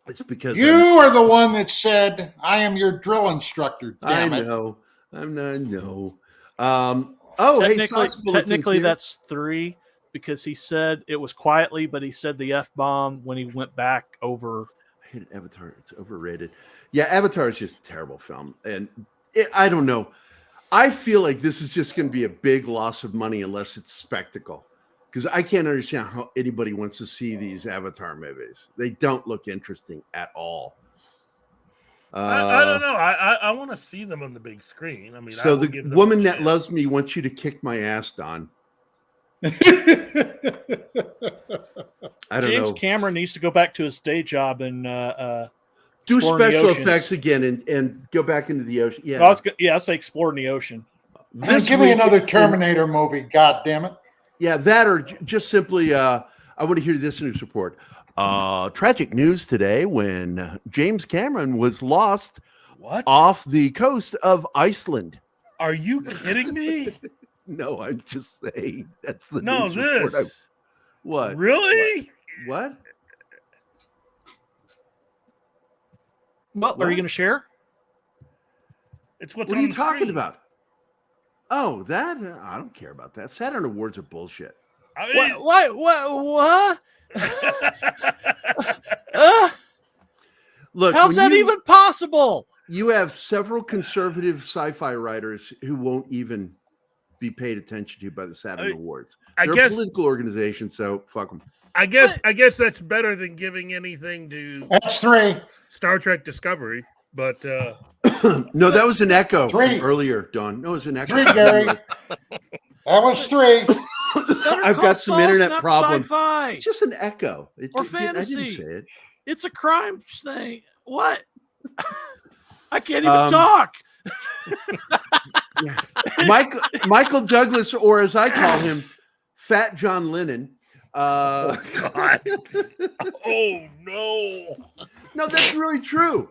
It's because You are the one that said, I am your drill instructor. Damn I it. know. I'm not. No. Technically, that's 3 because he said it was quietly, but he said the F-bomb when he went back over. I hate Avatar. It's overrated. Yeah, Avatar is just a terrible film. And I don't know. I feel like this is just going to be a big loss of money unless it's spectacle. Because I can't understand how anybody wants to see these Avatar movies. They don't look interesting at all. I don't know. I want to see them on the big screen. I mean, so the woman that loves me wants you to kick my ass, Don. I don't James know. Cameron needs to go back to his day job and do special oceans. effects again and go back into the ocean. Yeah, I'll say explore in the ocean. Give me another Terminator movie. God damn it. Yeah, that or just simply. I want to hear this news report. Tragic news today when James Cameron was lost off the coast of Iceland. Are you kidding me? No, I'm just saying that's the no. News This report. What? Really? What? Well, are you going to share? It's what's what on are you the talking screen. about? Oh, that I don't care about that. Saturn Awards are bullshit. I mean, What? Look, how's that even possible? You have several conservative sci-fi writers who won't even be paid attention to by the Saturn Awards. They're a political organization, so fuck them. I guess that's better than giving anything to. That's 3. Star Trek Discovery, but no, that was an echo 3 from earlier, Don. No, it was an echo. 3, Gary. That was 3. I've got some internet problems. Sci-fi. It's just an echo. Or fantasy. I didn't say it. It's a crime thing. What? I can't even talk. Yeah. Michael Douglas, or as I call him, Fat John Lennon. Oh God! Oh no! No, that's really true.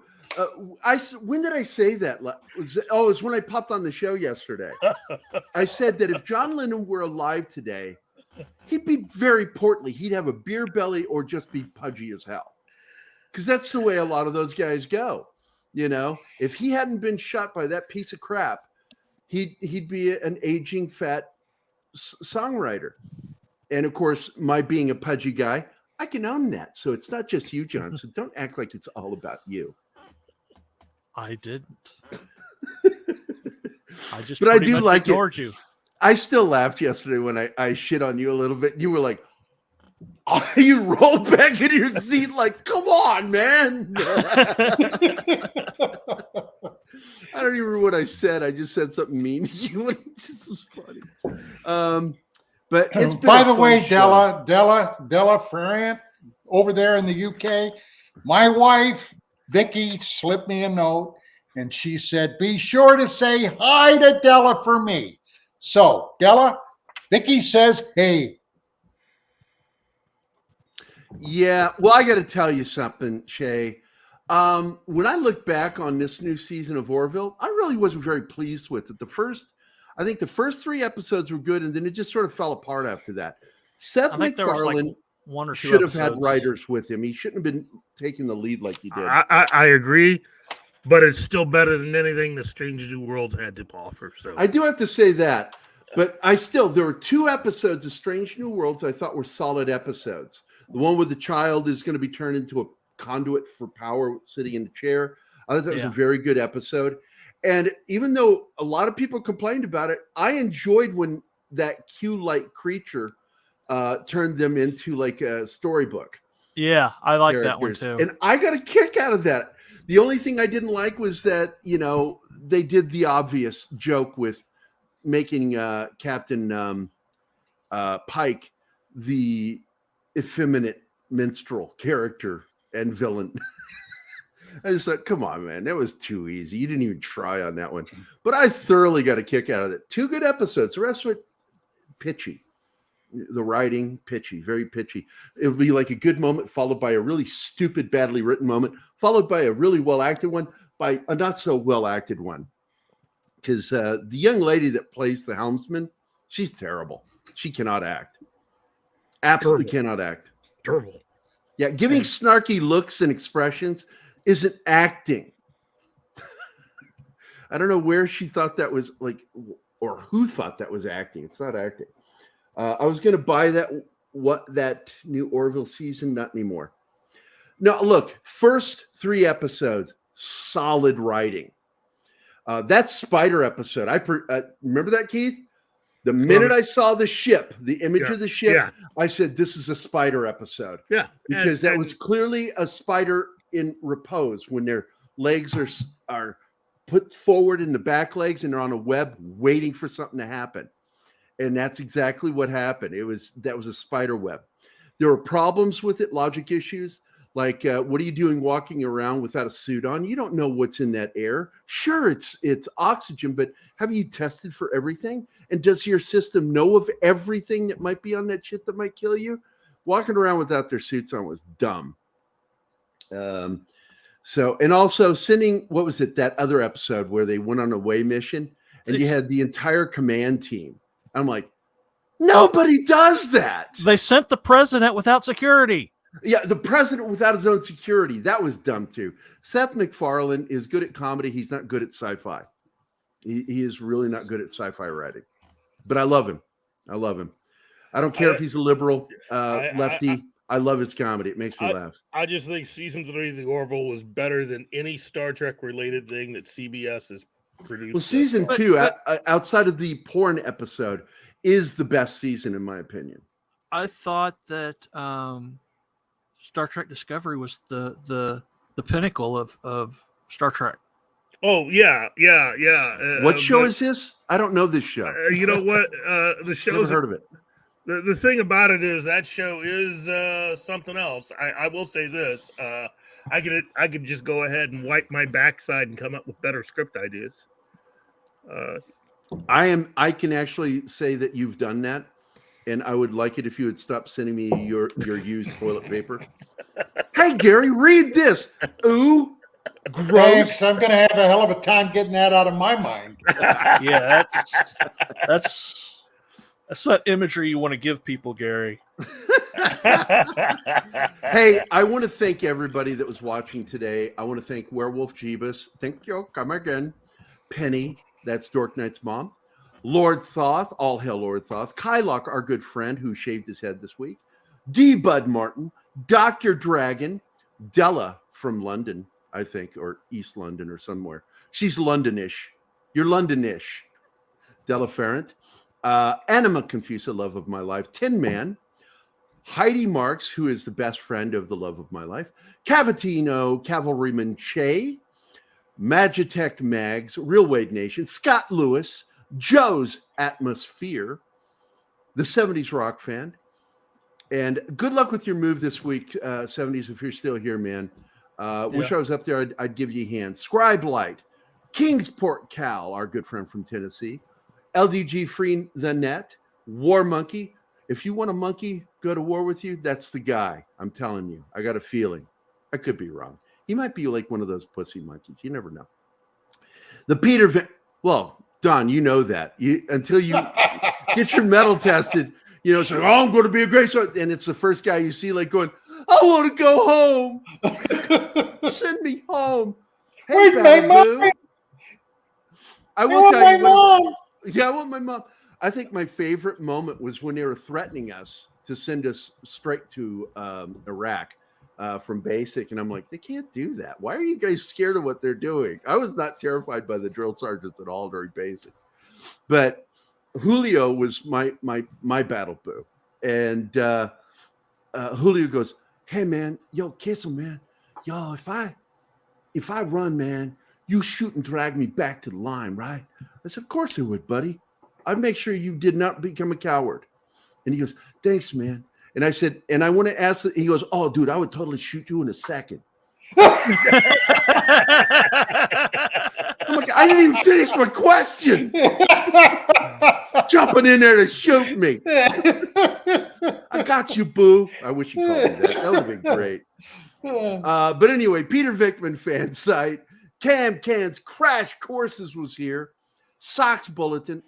When did I say that? It was when I popped on the show yesterday. I said that if John Lennon were alive today, he'd be very portly. He'd have a beer belly or just be pudgy as hell. Because that's the way a lot of those guys go. You know, if he hadn't been shot by that piece of crap, he'd be an aging fat songwriter. And of course, my being a pudgy guy, I can own that. So it's not just you, John. So don't act like it's all about you. I didn't. I just but I do like ignored it. You. I still laughed yesterday when I shit on you a little bit. You were like, oh, you rolled back in your seat like, come on, man. I don't even remember what I said. I just said something mean to you. This is funny. But it's been by the way, show. Della Ferrant over there in the UK, my wife Vicky slipped me a note and she said, "Be sure to say hi to Della for me." So Della, Vicky says, "Hey." Yeah, well, I got to tell you something, Shay. When I look back on this new season of Orville, I really wasn't very pleased with it. I think the first 3 episodes were good, and then it just sort of fell apart after that. Seth MacFarlane one or two should have episodes. had writers with him. He shouldn't have been taking the lead like he did. I agree, but it's still better than anything the Strange New Worlds had to offer. So I do have to say that, but there were 2 episodes of Strange New Worlds I thought were solid episodes. The one with the child is going to be turned into a conduit for power sitting in the chair. I thought that was a very good episode. And even though a lot of people complained about it, I enjoyed when that Q-like creature turned them into like a storybook. Yeah, I like that one too. And I got a kick out of that. The only thing I didn't like was that, they did the obvious joke with making Captain Pike the effeminate minstrel character and villain. I just thought, come on, man, that was too easy. You didn't even try on that one. But I thoroughly got a kick out of it. 2 good episodes. The rest of it, pitchy. The writing, pitchy, very pitchy. It would be like a good moment followed by a really stupid, badly written moment, followed by a really well-acted one, by a not so well-acted one. Because the young lady that plays the helmsman, she's terrible. She cannot act. Absolutely cannot act. Terrible. Yeah, giving snarky looks and expressions isn't acting. I don't know where she thought that was like, or who thought that was acting. It's not acting. I was going to buy that new Orville season, not anymore. No, look, first 3 episodes, solid writing. That spider episode, remember that, Keith? The minute I saw the ship, the image of the ship, I said, this is a spider episode. Yeah. Because that was clearly a spider in repose when their legs are put forward in the back legs and they're on a web waiting for something to happen. And that's exactly what happened. That was a spider web. There were problems with it, logic issues. Like, what are you doing walking around without a suit on? You don't know what's in that air. Sure, it's oxygen, but have you tested for everything? And does your system know of everything that might be on that ship that might kill you? Walking around without their suits on was dumb. And also sending, what was it, that other episode where they went on a away mission and you had the entire command team. I'm like, nobody does that. They sent the president without security. Yeah, the president without his own security. That was dumb too. Seth MacFarlane is good at comedy. He's not good at sci-fi. He is really not good at sci-fi writing. But I love him. I don't care if he's a liberal, lefty. I love his comedy. It makes me laugh. I just think season 3 of The Orville was better than any Star Trek related thing that CBS has produced. Well, season 2, outside of the porn episode, is the best season in my opinion. I thought that Star Trek Discovery was the pinnacle of Star Trek. Oh yeah. What show is this? I don't know this show. You know what? The show. Never heard of it. The thing about it is that show is something else. I will say this: I could just go ahead and wipe my backside and come up with better script ideas. I can actually say that you've done that. And I would like it if you would stop sending me your used toilet paper. Hey, Gary, read this. Ooh, gross. Thanks. I'm going to have a hell of a time getting that out of my mind. Yeah, that's that imagery you want to give people, Gary. Hey, I want to thank everybody that was watching today. I want to thank Werewolf Jeebus. Thank you. Come again. Penny, that's Dork Knight's mom. Lord Thoth, all hail Lord Thoth. Kylock, our good friend who shaved his head this week. D. Bud Martin, Dr. Dragon, Della from London, I think, or East London or somewhere. She's Londonish. You're Londonish. Della Ferrant. Anima Confusa, love of my life. Tin Man. Heidi Marks, who is the best friend of the love of my life. Cavatino, Cavalryman Che. Magitech Mags, Real Wade Nation. Scott Lewis. Joe's Atmosphere, the 70s rock fan. And good luck with your move this week, 70s, if you're still here, man. Wish I was up there. I'd give you a hand. Scribe Light, Kingsport Cal, our good friend from Tennessee. LDG Free the Net, War Monkey. If you want a monkey go to war with you, that's the guy. I'm telling you. I got a feeling. I could be wrong. He might be like one of those pussy monkeys. You never know. The Peter Don, you know that. Until you get your metal tested, it's like, I'm going to be a great shot. And it's the first guy you see like going, I want to go home. Send me home. Hey, my mom. I will tell you. I want my mom. I think my favorite moment was when they were threatening us to send us straight to Iraq from basic. And I'm like, they can't do that. Why are you guys scared of what they're doing? I was not terrified by the drill sergeants at all during basic. But Julio was my battle boo. And Julio goes, hey, man, yo, Kissel, man. Yo, if I run, man, you shoot and drag me back to the line, right? I said, of course I would, buddy. I'd make sure you did not become a coward. And he goes, thanks, man. And I said, and I want to ask, he goes, oh, dude, I would totally shoot you in a second. I'm like, I didn't even finish my question. Jumping in there to shoot me. I got you, boo. I wish you called me that. That would have been great. But anyway, Peter Vickman fan site, Cam Can's Crash Courses was here. Socks Bulletins,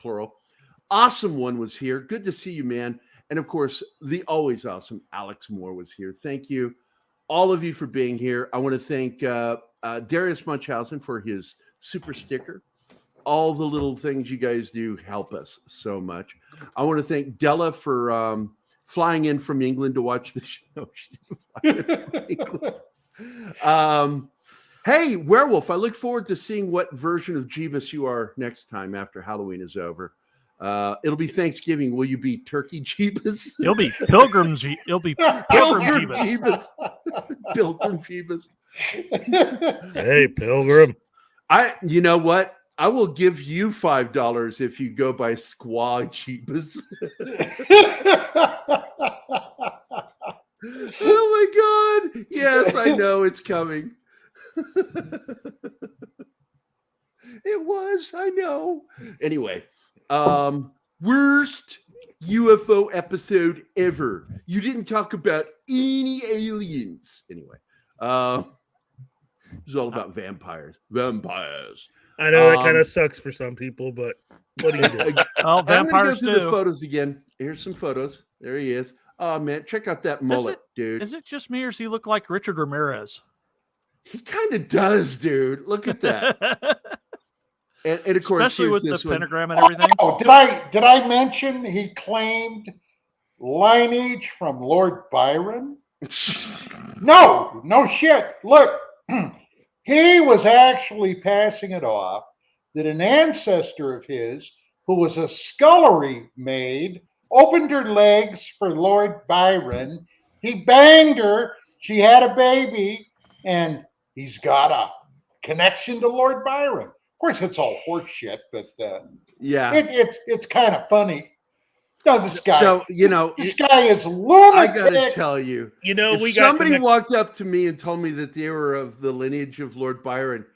plural. Awesome One was here. Good to see you, man. And of course, the always awesome Alex Moore was here. Thank you, all of you, for being here. I want to thank Darius Munchausen for his super sticker. All the little things you guys do help us so much. I want to thank Della for flying in from England to watch the show. Hey, Werewolf, I look forward to seeing what version of Jeebus you are next time after Halloween is over. It'll be Thanksgiving. Will you be Turkey Jeebus? It'll be Pilgrim It'll be Pilgrim Jeebus. Pilgrim Jeebus. Hey, Pilgrim. You know what? I will give you $5 if you go by Squaw Jeebus. Oh my God. Yes, I know it's coming. It was, I know. Anyway, worst UFO episode ever. You didn't talk about any aliens. Anyway, it was all about vampires. Vampires. I know that kind of sucks for some people, but what do you do? Oh, vampires I'm gonna go through do. the photos again. Here's some photos. There he is. Oh man, check out that mullet, dude. Is it just me, or does he look like Richard Ramirez? He kind of does, dude. Look at that. and of course, Especially with the this one. pentagram and everything. Oh, did I mention he claimed lineage from Lord Byron? No shit. Look, he was actually passing it off that an ancestor of his, who was a scullery maid, opened her legs for Lord Byron. He banged her. She had a baby, and he's got a connection to Lord Byron. Of course, it's all horse shit, but yeah, it's kind of funny. No, this guy. So this guy is lunatic. I gotta tell you, if somebody walked up to me and told me that they were of the lineage of Lord Byron,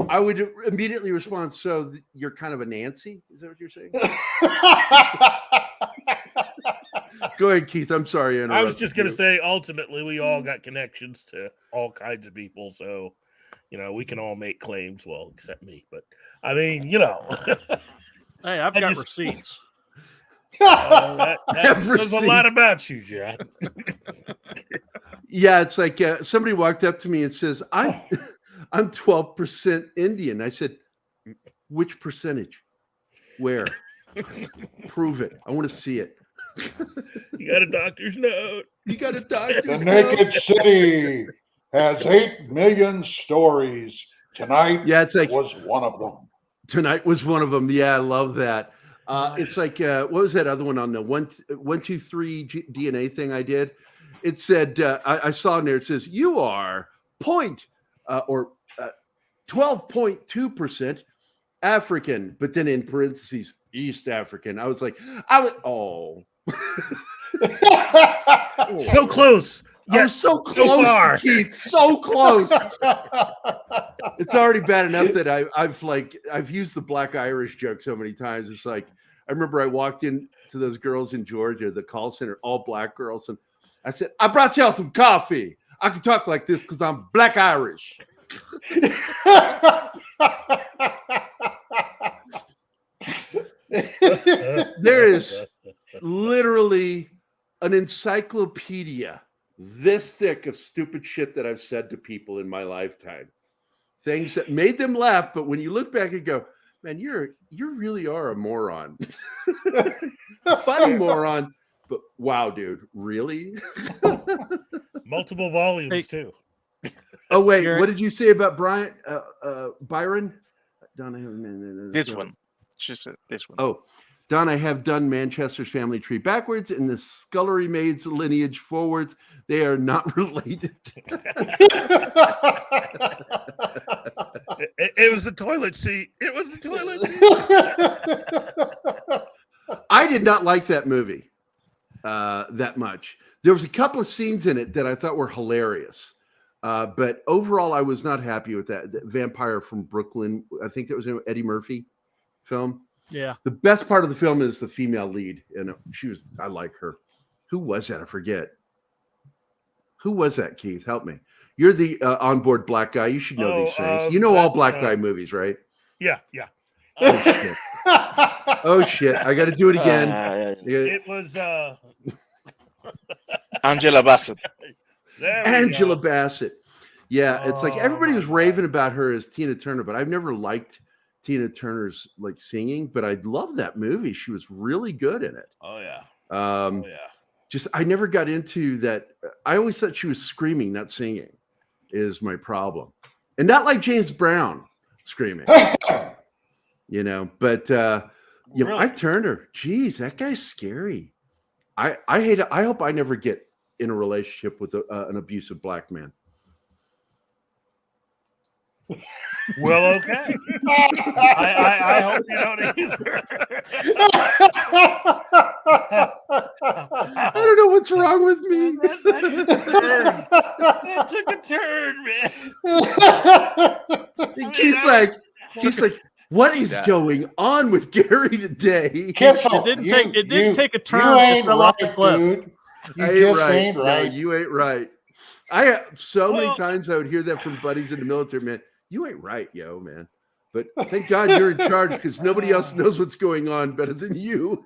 I would immediately respond, so you're kind of a Nancy? Is that what you're saying? Go ahead, Keith. I'm sorry. I was just going to say, ultimately, we all got connections to all kinds of people. So, we can all make claims. Well, except me. But, I mean, Hey, I've got receipts. That says a lot about you, John. Yeah, it's like somebody walked up to me and says, I'm 12% Indian. I said, which percentage? Where? Prove it. I want to see it. You got a doctor's note. You got a doctor's The note. Naked City has 8 million stories. Tonight was one of them. Tonight was one of them. Yeah, I love that. It's like, what was that other one on the 123 DNA thing I did? It said, I saw in there, it says, you are 12.2% African, but then in parentheses, East African. I was like, so close. I was so close to Keith, so close. It's already bad enough that I've used the Black Irish joke so many times. It's like, I remember I walked in to those girls in Georgia, the call center, all black girls, and I said, I brought y'all some coffee. I can talk like this because I'm Black Irish. There is literally an encyclopedia this thick of stupid shit that I've said to people in my lifetime. Things that made them laugh, but when you look back and go, man, you really are a moron. Funny moron, but wow, dude, really? Multiple volumes too. Oh wait, what did you say about Byron? This one. She said this one. Oh, Don, I have done Manchester's family tree backwards and the scullery maid's lineage forwards. They are not related. It was the toilet seat. It was the toilet seat. I did not like that movie that much. There was a couple of scenes in it that I thought were hilarious. But overall, I was not happy with that. The Vampire from Brooklyn. I think that was an Eddie Murphy film. Yeah. The best part of the film is the female lead, and I like her. Who was that? I forget. Who was that, Keith? Help me. You're the onboard black guy. You should know these things. You know all black guy movies, right? Yeah. Oh, shit. Oh, shit. I got to do it again. It was Angela Bassett. Angela Bassett. Yeah, it's like everybody was raving about her as Tina Turner, but I've never liked Tina Turner's like singing, but I love that movie. She was really good in it. Oh yeah. Just I never got into that. I always thought she was screaming, not singing, is my problem, and not like James Brown screaming. You know, but Ike Turner. Geez, that guy's scary. I hate it. I hope I never get in a relationship with an abusive black man. Well, okay. I hope you don't either. I don't know what's wrong with me. That took a turn, man. He's like, what is going on with Gerry today? It didn't take a turn. It fell off the cliff. Dude. You I just right. ain't right. No, you ain't right. I so many times I would hear that from buddies in the military, man. You ain't right, yo, man. But thank God you're in charge because nobody else knows what's going on better than you.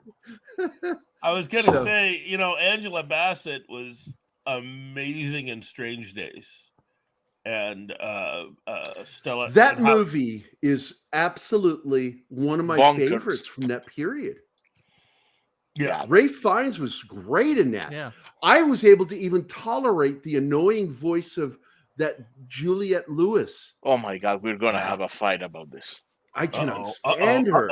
I was going to say, Angela Bassett was amazing in Strange Days. And Stella. That movie is absolutely one of my favorites from that period. Yeah. Ralph Fiennes was great in that. Yeah. I was able to even tolerate the annoying voice of that Juliette Lewis. Oh my God, we're gonna have a fight about this. I cannot stand her.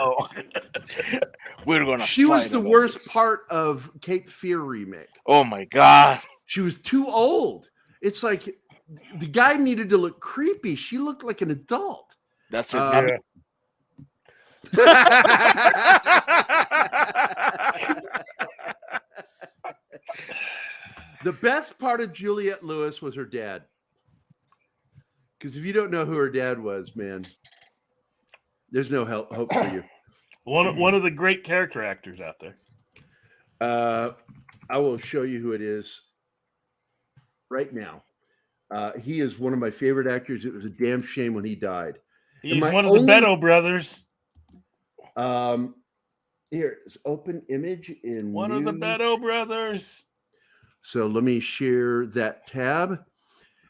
We're gonna. She was fight the about worst this. part of Cape Fear remake. Oh my God. She was too old. It's like the guy needed to look creepy. She looked like an adult. That's it. The best part of Juliette Lewis was her dad. Because if you don't know who her dad was, man, there's no hope for you. One of the great character actors out there. I will show you who it is right now. He is one of my favorite actors. It was a damn shame when he died. He's one of the Beto brothers. Here is open image in one of the Beto brothers. So let me share that tab.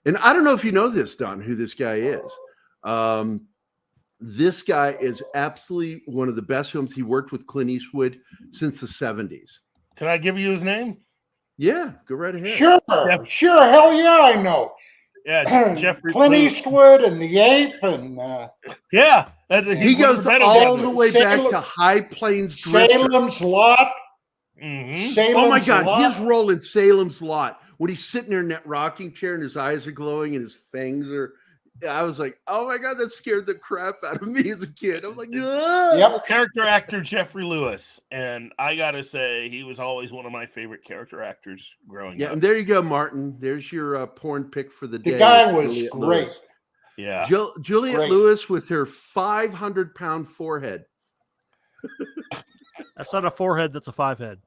And I don't know if you know this, Don, who this guy is. This guy is absolutely one of the best films. He worked with Clint Eastwood since the 70s. Can I give you his name? Yeah, go right ahead. Sure. Hell yeah, I know. Yeah, Jeffrey Clint Eastwood and the Ape and yeah, he goes all the way back to High Plains Drifter. Salem's Lot. Mm-hmm. Oh my God, his role in Salem's Lot when he's sitting there in that rocking chair and his eyes are glowing and his fangs are. I was like, oh my God, that scared the crap out of me as a kid. I was like, yep. Character actor Jeffrey Lewis, and I gotta say, he was always one of my favorite character actors growing up. Yeah, and there you go, Martin. There's your porn pick for the day. The guy was Juliette great. Lewis. Yeah, Juliette Lewis with her 500-pound forehead. That's not a forehead. That's a 5-head.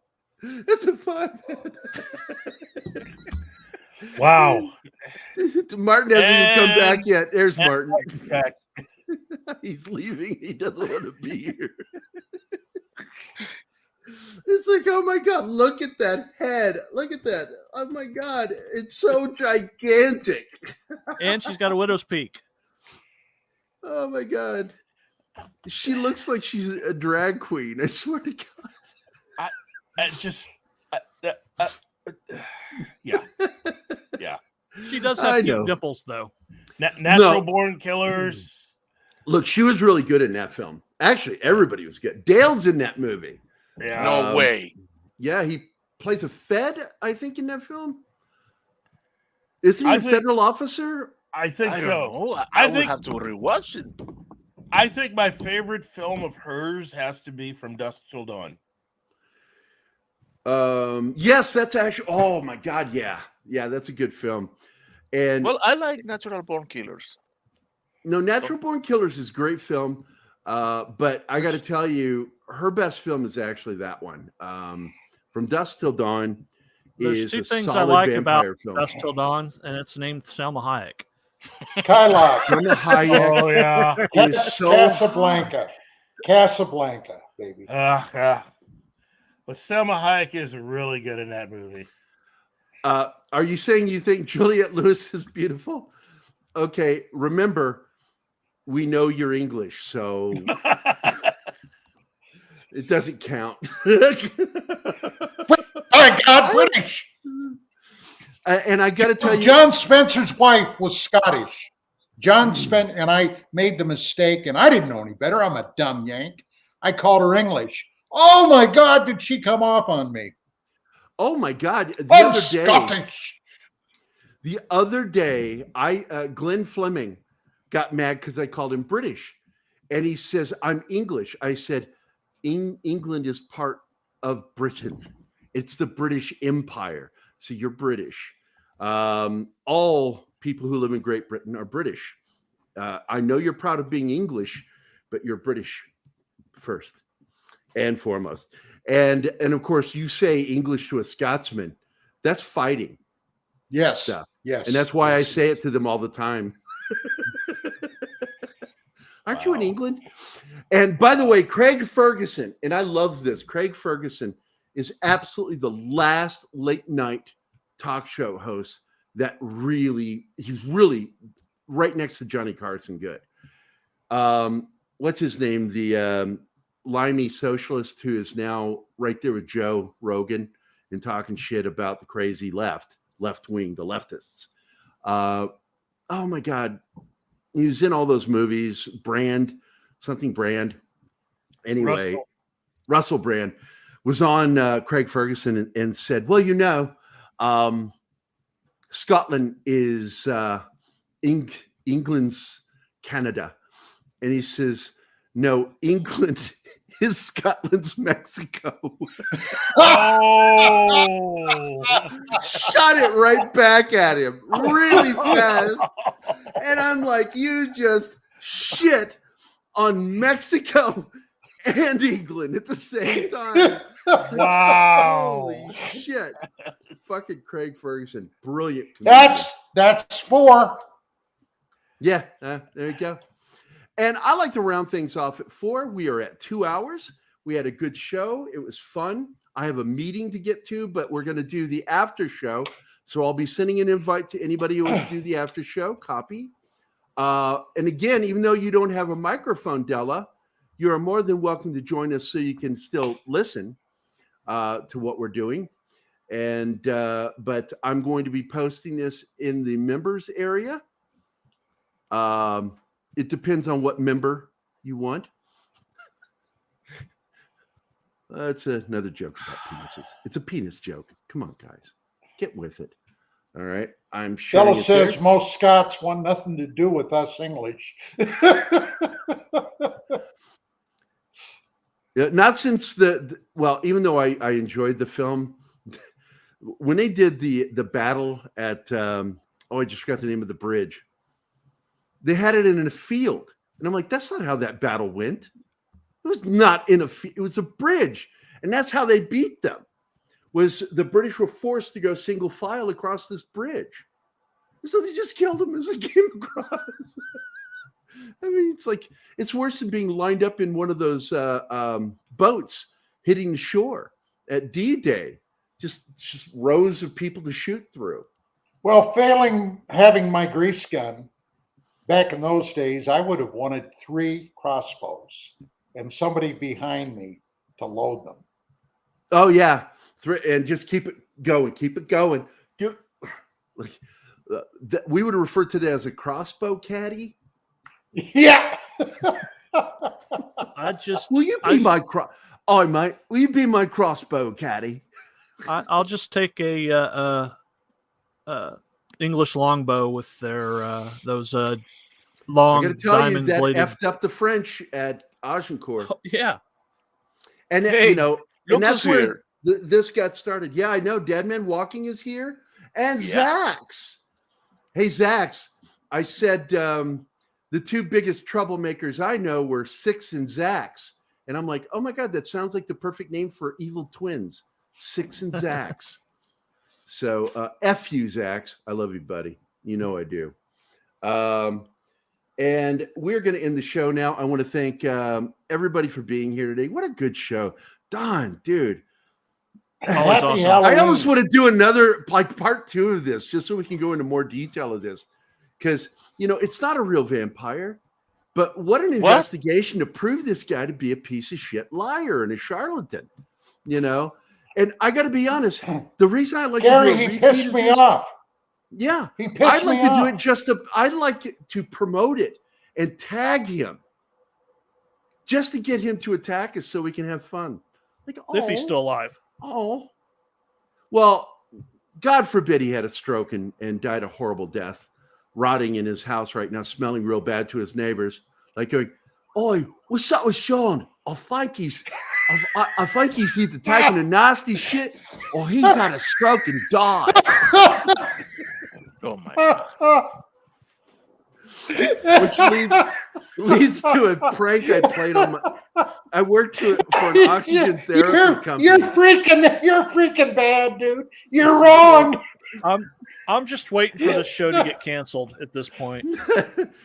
It's a 5-head. Wow. Martin hasn't even come back yet. There's Martin. Back. He's leaving. He doesn't want to be here. It's like, oh my God, look at that head. Look at that. Oh my God. It's so gigantic. And she's got a widow's peak. Oh my God. She looks like she's a drag queen. I swear to God. Yeah. Yeah. She does have cute nipples, though. Natural Born Killers. Look, she was really good in that film. Actually, everybody was good. Dale's in that movie. Yeah. No way. Yeah, he plays a Fed, I think, in that film. Isn't he a federal officer? I think so. I would have to rewatch it. I think my favorite film of hers has to be From Dusk Till Dawn. Yes, that's actually. Oh my God, yeah, that's a good film. And well, I like Natural Born Killers. No, Natural Born Killers is a great film, but I got to tell you, her best film is actually that one. From Dusk Till Dawn There's is two a things I solid like about vampire film. Dusk Till Dawn, and it's named Selma Hayek. Kyla. Selma Hayek. Oh yeah, is so Casablanca, baby. yeah. But Selma Hayek is really good in that movie. Are you saying you think Juliette Lewis is beautiful? Okay, remember, we know you're English, so it doesn't count. I got British. And I got to tell you, John Spencer's wife was Scottish. John Spencer, and I made the mistake, and I didn't know any better. I'm a dumb Yank. I called her English. Oh my God, did she come off on me? oh my God, Scottish. The other day, Glenn Fleming got mad because I called him British. And he says, I'm English. I said, England is part of Britain. It's the British Empire. So you're British. All people who live in Great Britain are British. I know you're proud of being English, but you're British first and foremost. And of course, you say English to a Scotsman. That's fighting. Yes. Stuff. Yes. And that's why I say it to them all the time. Aren't you in England? And by the way, Craig Ferguson, and I love this, Craig Ferguson is absolutely the last late night talk show host that he's really right next to Johnny Carson good. What's his name? The limey socialist who is now right there with Joe Rogan and talking shit about the crazy left wing, the leftists. Oh my God. He was in all those movies, Brand. Anyway, Russell Brand was on Craig Ferguson and said, well, Scotland is England's Canada. And he says, no, England is Scotland's Mexico. Oh, Shot it right back at him really fast. And I'm like, you just shit on Mexico and England at the same time. Like, wow. Holy shit. Fucking Craig Ferguson. Brilliant comedian. That's 4. Yeah, there you go. And I like to round things off at 4. We are at 2 hours. We had a good show. It was fun. I have a meeting to get to, but we're going to do the after show. So I'll be sending an invite to anybody who wants to do the after show. Copy. And again, even though you don't have a microphone, Della, you are more than welcome to join us so you can still listen to what we're doing. And but I'm going to be posting this in the members area. It depends on what member you want. That's another joke about penises. It's a penis joke. Come on, guys. Get with it. All right. I'm sure. Della says most Scots want nothing to do with us English. Not since even though I enjoyed the film, when they did the battle at, I just forgot the name of the bridge. They had it in a field. And I'm like, that's not how that battle went. It was not in a field. It was a bridge. And that's how they beat them, was the British were forced to go single file across this bridge. So they just killed them as they came across. I mean, it's like, it's worse than being lined up in one of those boats hitting the shore at D-Day. Just rows of people to shoot through. Well, failing having my grease gun, back in those days, I would have wanted 3 crossbows and somebody behind me to load them. Oh, yeah. And just keep it going. Keep it going. We would refer to that as a crossbow caddy. Yeah. Will you be my will you be my crossbow caddy? I'll just take a English longbow with their those long I got to tell you that bladed. effed up the French at Agincourt. Oh, yeah, and hey, and that's where this got started. Yeah, I know. Deadman Walking is here, and Zax. Hey, Zax, I said the two biggest troublemakers I know were Six and Zax. And I'm like, oh my God, that sounds like the perfect name for evil twins, Six and Zax. So F you, Zax. I love you, buddy. You know I do. And we're going to end the show now. I want to thank everybody for being here today. What a good show. Don, dude. Always awesome. I almost want to do another like part 2 of this just so we can go into more detail of this. Because, you know, it's not a real vampire, but what an investigation to prove this guy to be a piece of shit liar and a charlatan, you know? And I got to be honest, the reason I like Gerry, to do a he repeat pissed of me this, off. Yeah, He pissed I'd like me to do off. it I'd like to promote it and tag him just to get him to attack us so we can have fun. Like, If he's still alive. Oh, well, God forbid he had a stroke and died a horrible death, rotting in his house right now, smelling real bad to his neighbors, like going, "Oi, what's up with Sean? I think he's either taking a nasty shit or he's had a stroke and died." Oh my God. Which leads to a prank I played on I worked for an oxygen therapy company. You're freaking bad, dude. You're wrong. I'm just waiting for this show to get canceled at this point.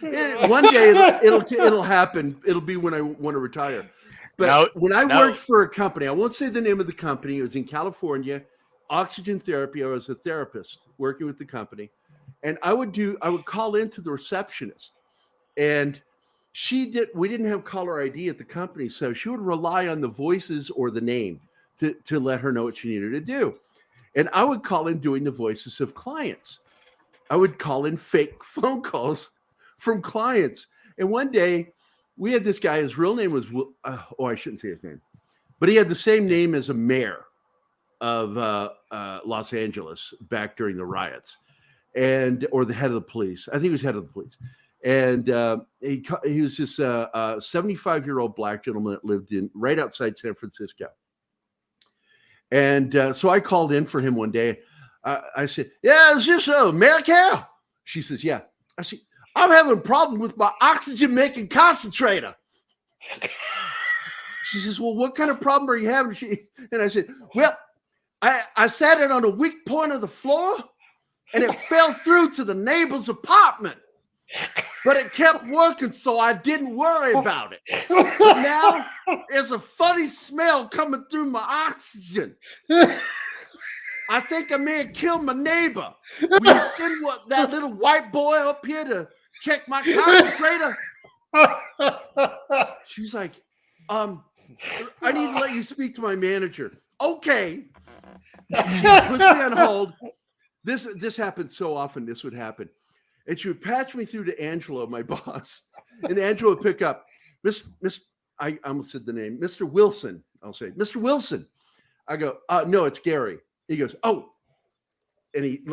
One day it'll happen. It'll be when I want to retire. But when I worked for a company, I won't say the name of the company. It was in California, oxygen therapy. I was a therapist working with the company. And I would call into the receptionist, and we didn't have caller ID at the company, so she would rely on the voices or the name to let her know what she needed to do. And I would call in doing the voices of clients. I would call in fake phone calls from clients. And one day we had this guy, his real name was, I shouldn't say his name, but he had the same name as a mayor of Los Angeles back during the riots. Or the head of the police. I think he was head of the police. And he was this 75-year-old black gentleman that lived right outside San Francisco. And so I called in for him one day. I said, "Yeah, is this Mary Carol?" She says, "Yeah." I said, "I'm having a problem with my oxygen-making concentrator." She says, "Well, what kind of problem are you having?" And I said, "Well, I sat it on a weak point of the floor, and it fell through to the neighbor's apartment. But it kept working, so I didn't worry about it. But now there's a funny smell coming through my oxygen. I think I may have killed my neighbor. Will you send that little white boy up here to check my concentrator?" She's like, "I need to let you speak to my manager." Okay. She puts me on hold. This happened so often. This would happen, and she would patch me through to Angelo, my boss, and Angelo would pick up, I almost said the name, Mr. Wilson. I'll say, "Mr. Wilson." I go, "No, it's Gerry." He goes, "Oh," and he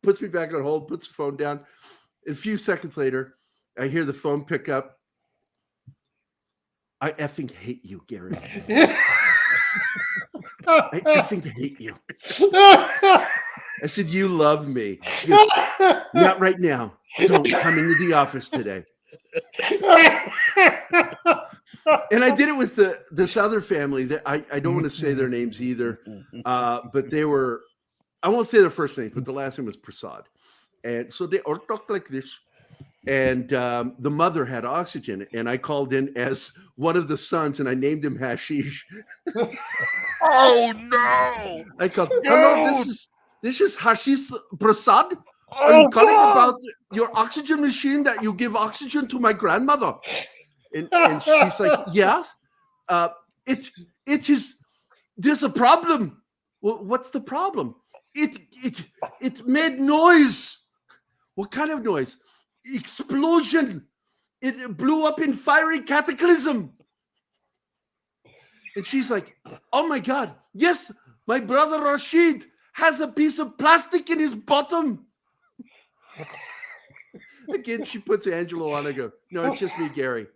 puts me back on hold, puts the phone down. A few seconds later, I hear the phone pick up. "I effing hate you, Gerry. I effing hate you." I said, "You love me." She goes, "Not right now. Don't come into the office today." And I did it with this other family that I don't want to say their names either, but they were, I won't say their first name, but the last name was Prasad. And so they all talked like this. And the mother had oxygen, and I called in as one of the sons, and I named him Hashish. Oh no! I called, "Hello, this is Hashish Prasad. Are you calling about your oxygen machine that you give oxygen to my grandmother?" And she's like, "Yeah, it is. There's a problem." "Well, what's the problem?" It made noise." "What kind of noise?" "Explosion. It blew up in fiery cataclysm." And she's like, "Oh my God, yes, my brother Rashid has a piece of plastic in his bottom." Again, she puts Angelo on. I go, "No, it's just me, Gerry."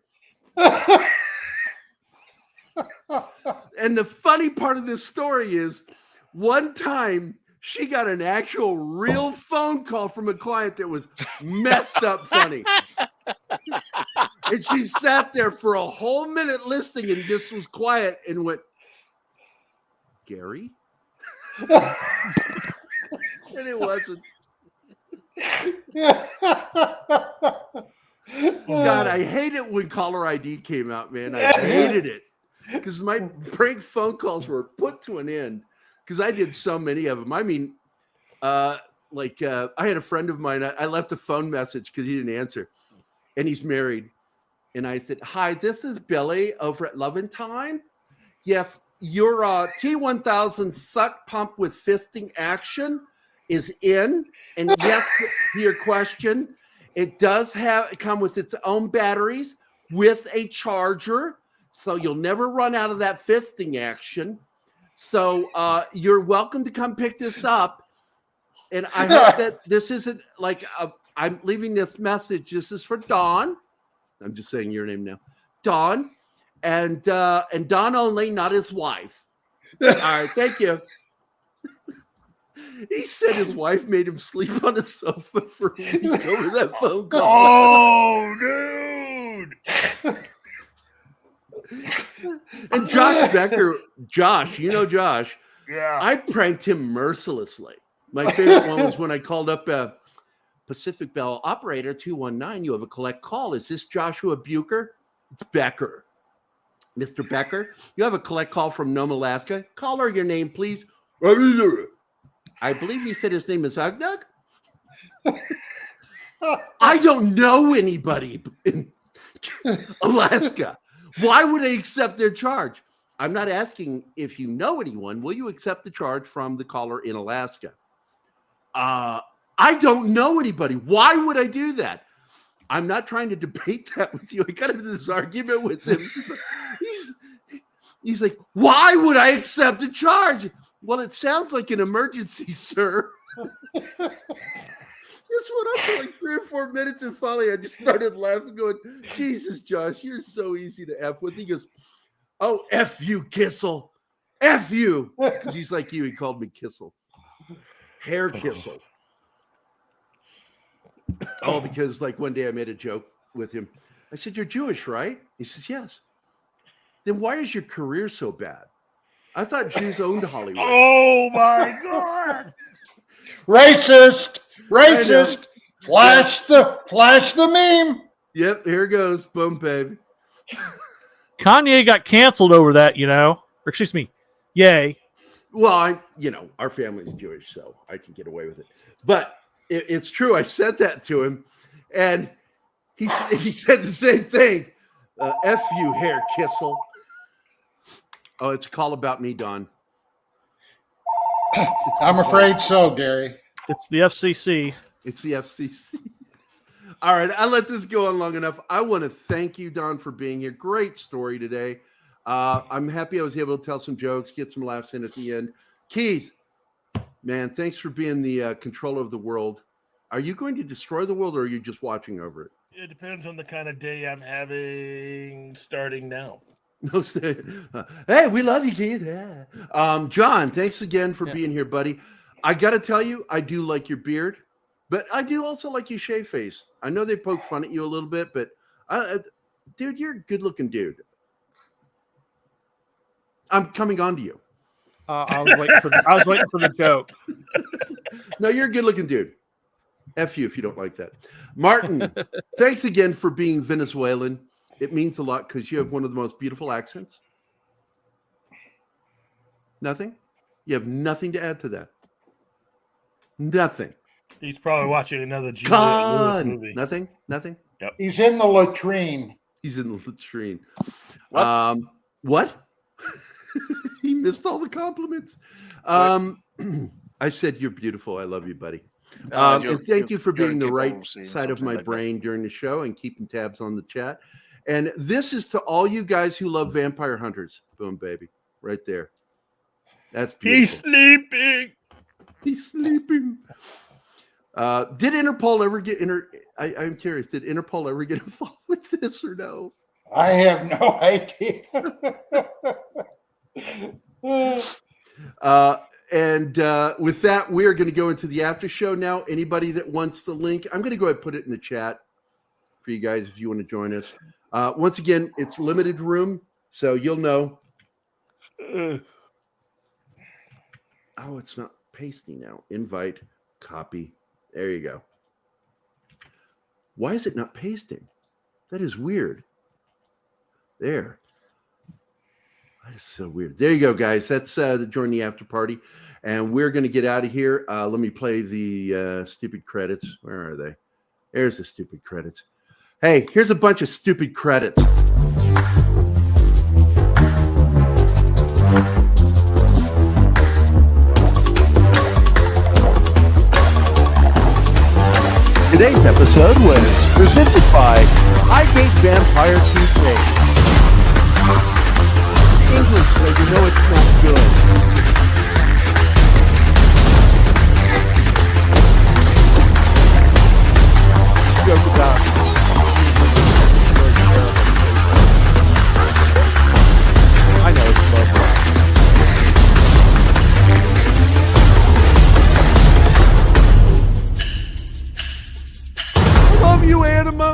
And the funny part of this story is, one time she got an actual real phone call from a client that was messed up funny. And she sat there for a whole minute listening and just was quiet and went, Gerry? And it wasn't. God, I hate it when caller ID came out, man. I hated it because my prank phone calls were put to an end because I did so many of them. I mean, I had a friend of mine. I left a phone message because he didn't answer, and he's married. And I said, "Hi, this is Billy over at Love and Time. Yes, your T1000 suck pump with fisting action is in, and yes, to your question." It does come with its own batteries with a charger, so you'll never run out of that fisting action. So you're welcome to come pick this up. And I hope that this isn't like I'm leaving this message. This is for Dawn. I'm just saying your name now, Dawn, and Dawn only, not his wife. All right, thank you. He said his wife made him sleep on a sofa for a week over that phone call. Oh, dude. And Josh Becker, Josh, you know Josh. Yeah. I pranked him mercilessly. My favorite one was when I called up Pacific Bell operator 219. You have a collect call. Is this Joshua Bucher? It's Becker. Mr. Becker, you have a collect call from Nome, Alaska. Caller, your name, please. I believe he said his name is Ugnug. I don't know anybody in Alaska. Why would I accept their charge? I'm not asking if you know anyone. Will you accept the charge from the caller in Alaska? I don't know anybody. Why would I do that? I'm not trying to debate that with you. I got into this argument with him. He's like, why would I accept the charge? Well, it sounds like an emergency, sir. This went up for like 3 or 4 minutes, and finally I just started laughing, going, Jesus, Josh, you're so easy to F with. He goes, oh, F you, Kissel. F you. Because he's like you. He called me Kissel. Hair Kissel. Oh, because like one day I made a joke with him. I said, you're Jewish, right? He says, yes. Then why is your career so bad? I thought Jews owned Hollywood. Oh my God! Racist! Flash the meme. Yep, here goes. Boom, baby. Kanye got canceled over that, Or excuse me, yay. Well, our family's Jewish, so I can get away with it. But it's true. I said that to him, and he said the same thing. F you, hair kissel. Oh, it's a call about me, Don. I'm afraid so, Gerry. It's the FCC. It's the FCC. All right, I let this go on long enough. I want to thank you, Don, for being here. Great story today. I'm happy I was able to tell some jokes, get some laughs in at the end. Keith, man, thanks for being the controller of the world. Are you going to destroy the world, or are you just watching over it? It depends on the kind of day I'm having starting now. Hey, we love you, Keith. Yeah. John, thanks again for being here, buddy. I got to tell you, I do like your beard, but I do also like you shave face. I know they poke fun at you a little bit, but dude, you're a good-looking dude. I'm coming on to you. I was waiting for the joke. No, you're a good-looking dude. F you if you don't like that. Martin, thanks again for being Venezuelan. It means a lot because you have one of the most beautiful accents. Nothing? You have nothing to add to that. Nothing. He's probably watching another Juliet Lewis movie. Nothing? Yep. He's in the latrine. He's in the latrine. What? What? He missed all the compliments. I said you're beautiful. I love you, buddy. And thank you for being the right side of my brain during the show and keeping tabs on the chat. And this is to all you guys who love vampire hunters. Boom, baby. Right there. That's beautiful. He's sleeping. Did Interpol ever get I'm curious. Did Interpol ever get involved with this or no? I have no idea. And with that, we're going to go into the after show now. Anybody that wants the link, I'm going to go ahead and put it in the chat for you guys if you want to join us. Once again, it's limited room, so you'll know. Oh, it's not pasting now. Invite, copy. There you go. Why is it not pasting? That is weird. There. That is so weird. There you go, guys. That's join the after party. And we're going to get out of here. Let me play the stupid credits. Where are they? There's the stupid credits. Hey, here's a bunch of stupid credits. Today's episode was presented by Highgate Vampire Crusade. English, so you know it's not good. Joke about I know it's lovely. I love you, Anima.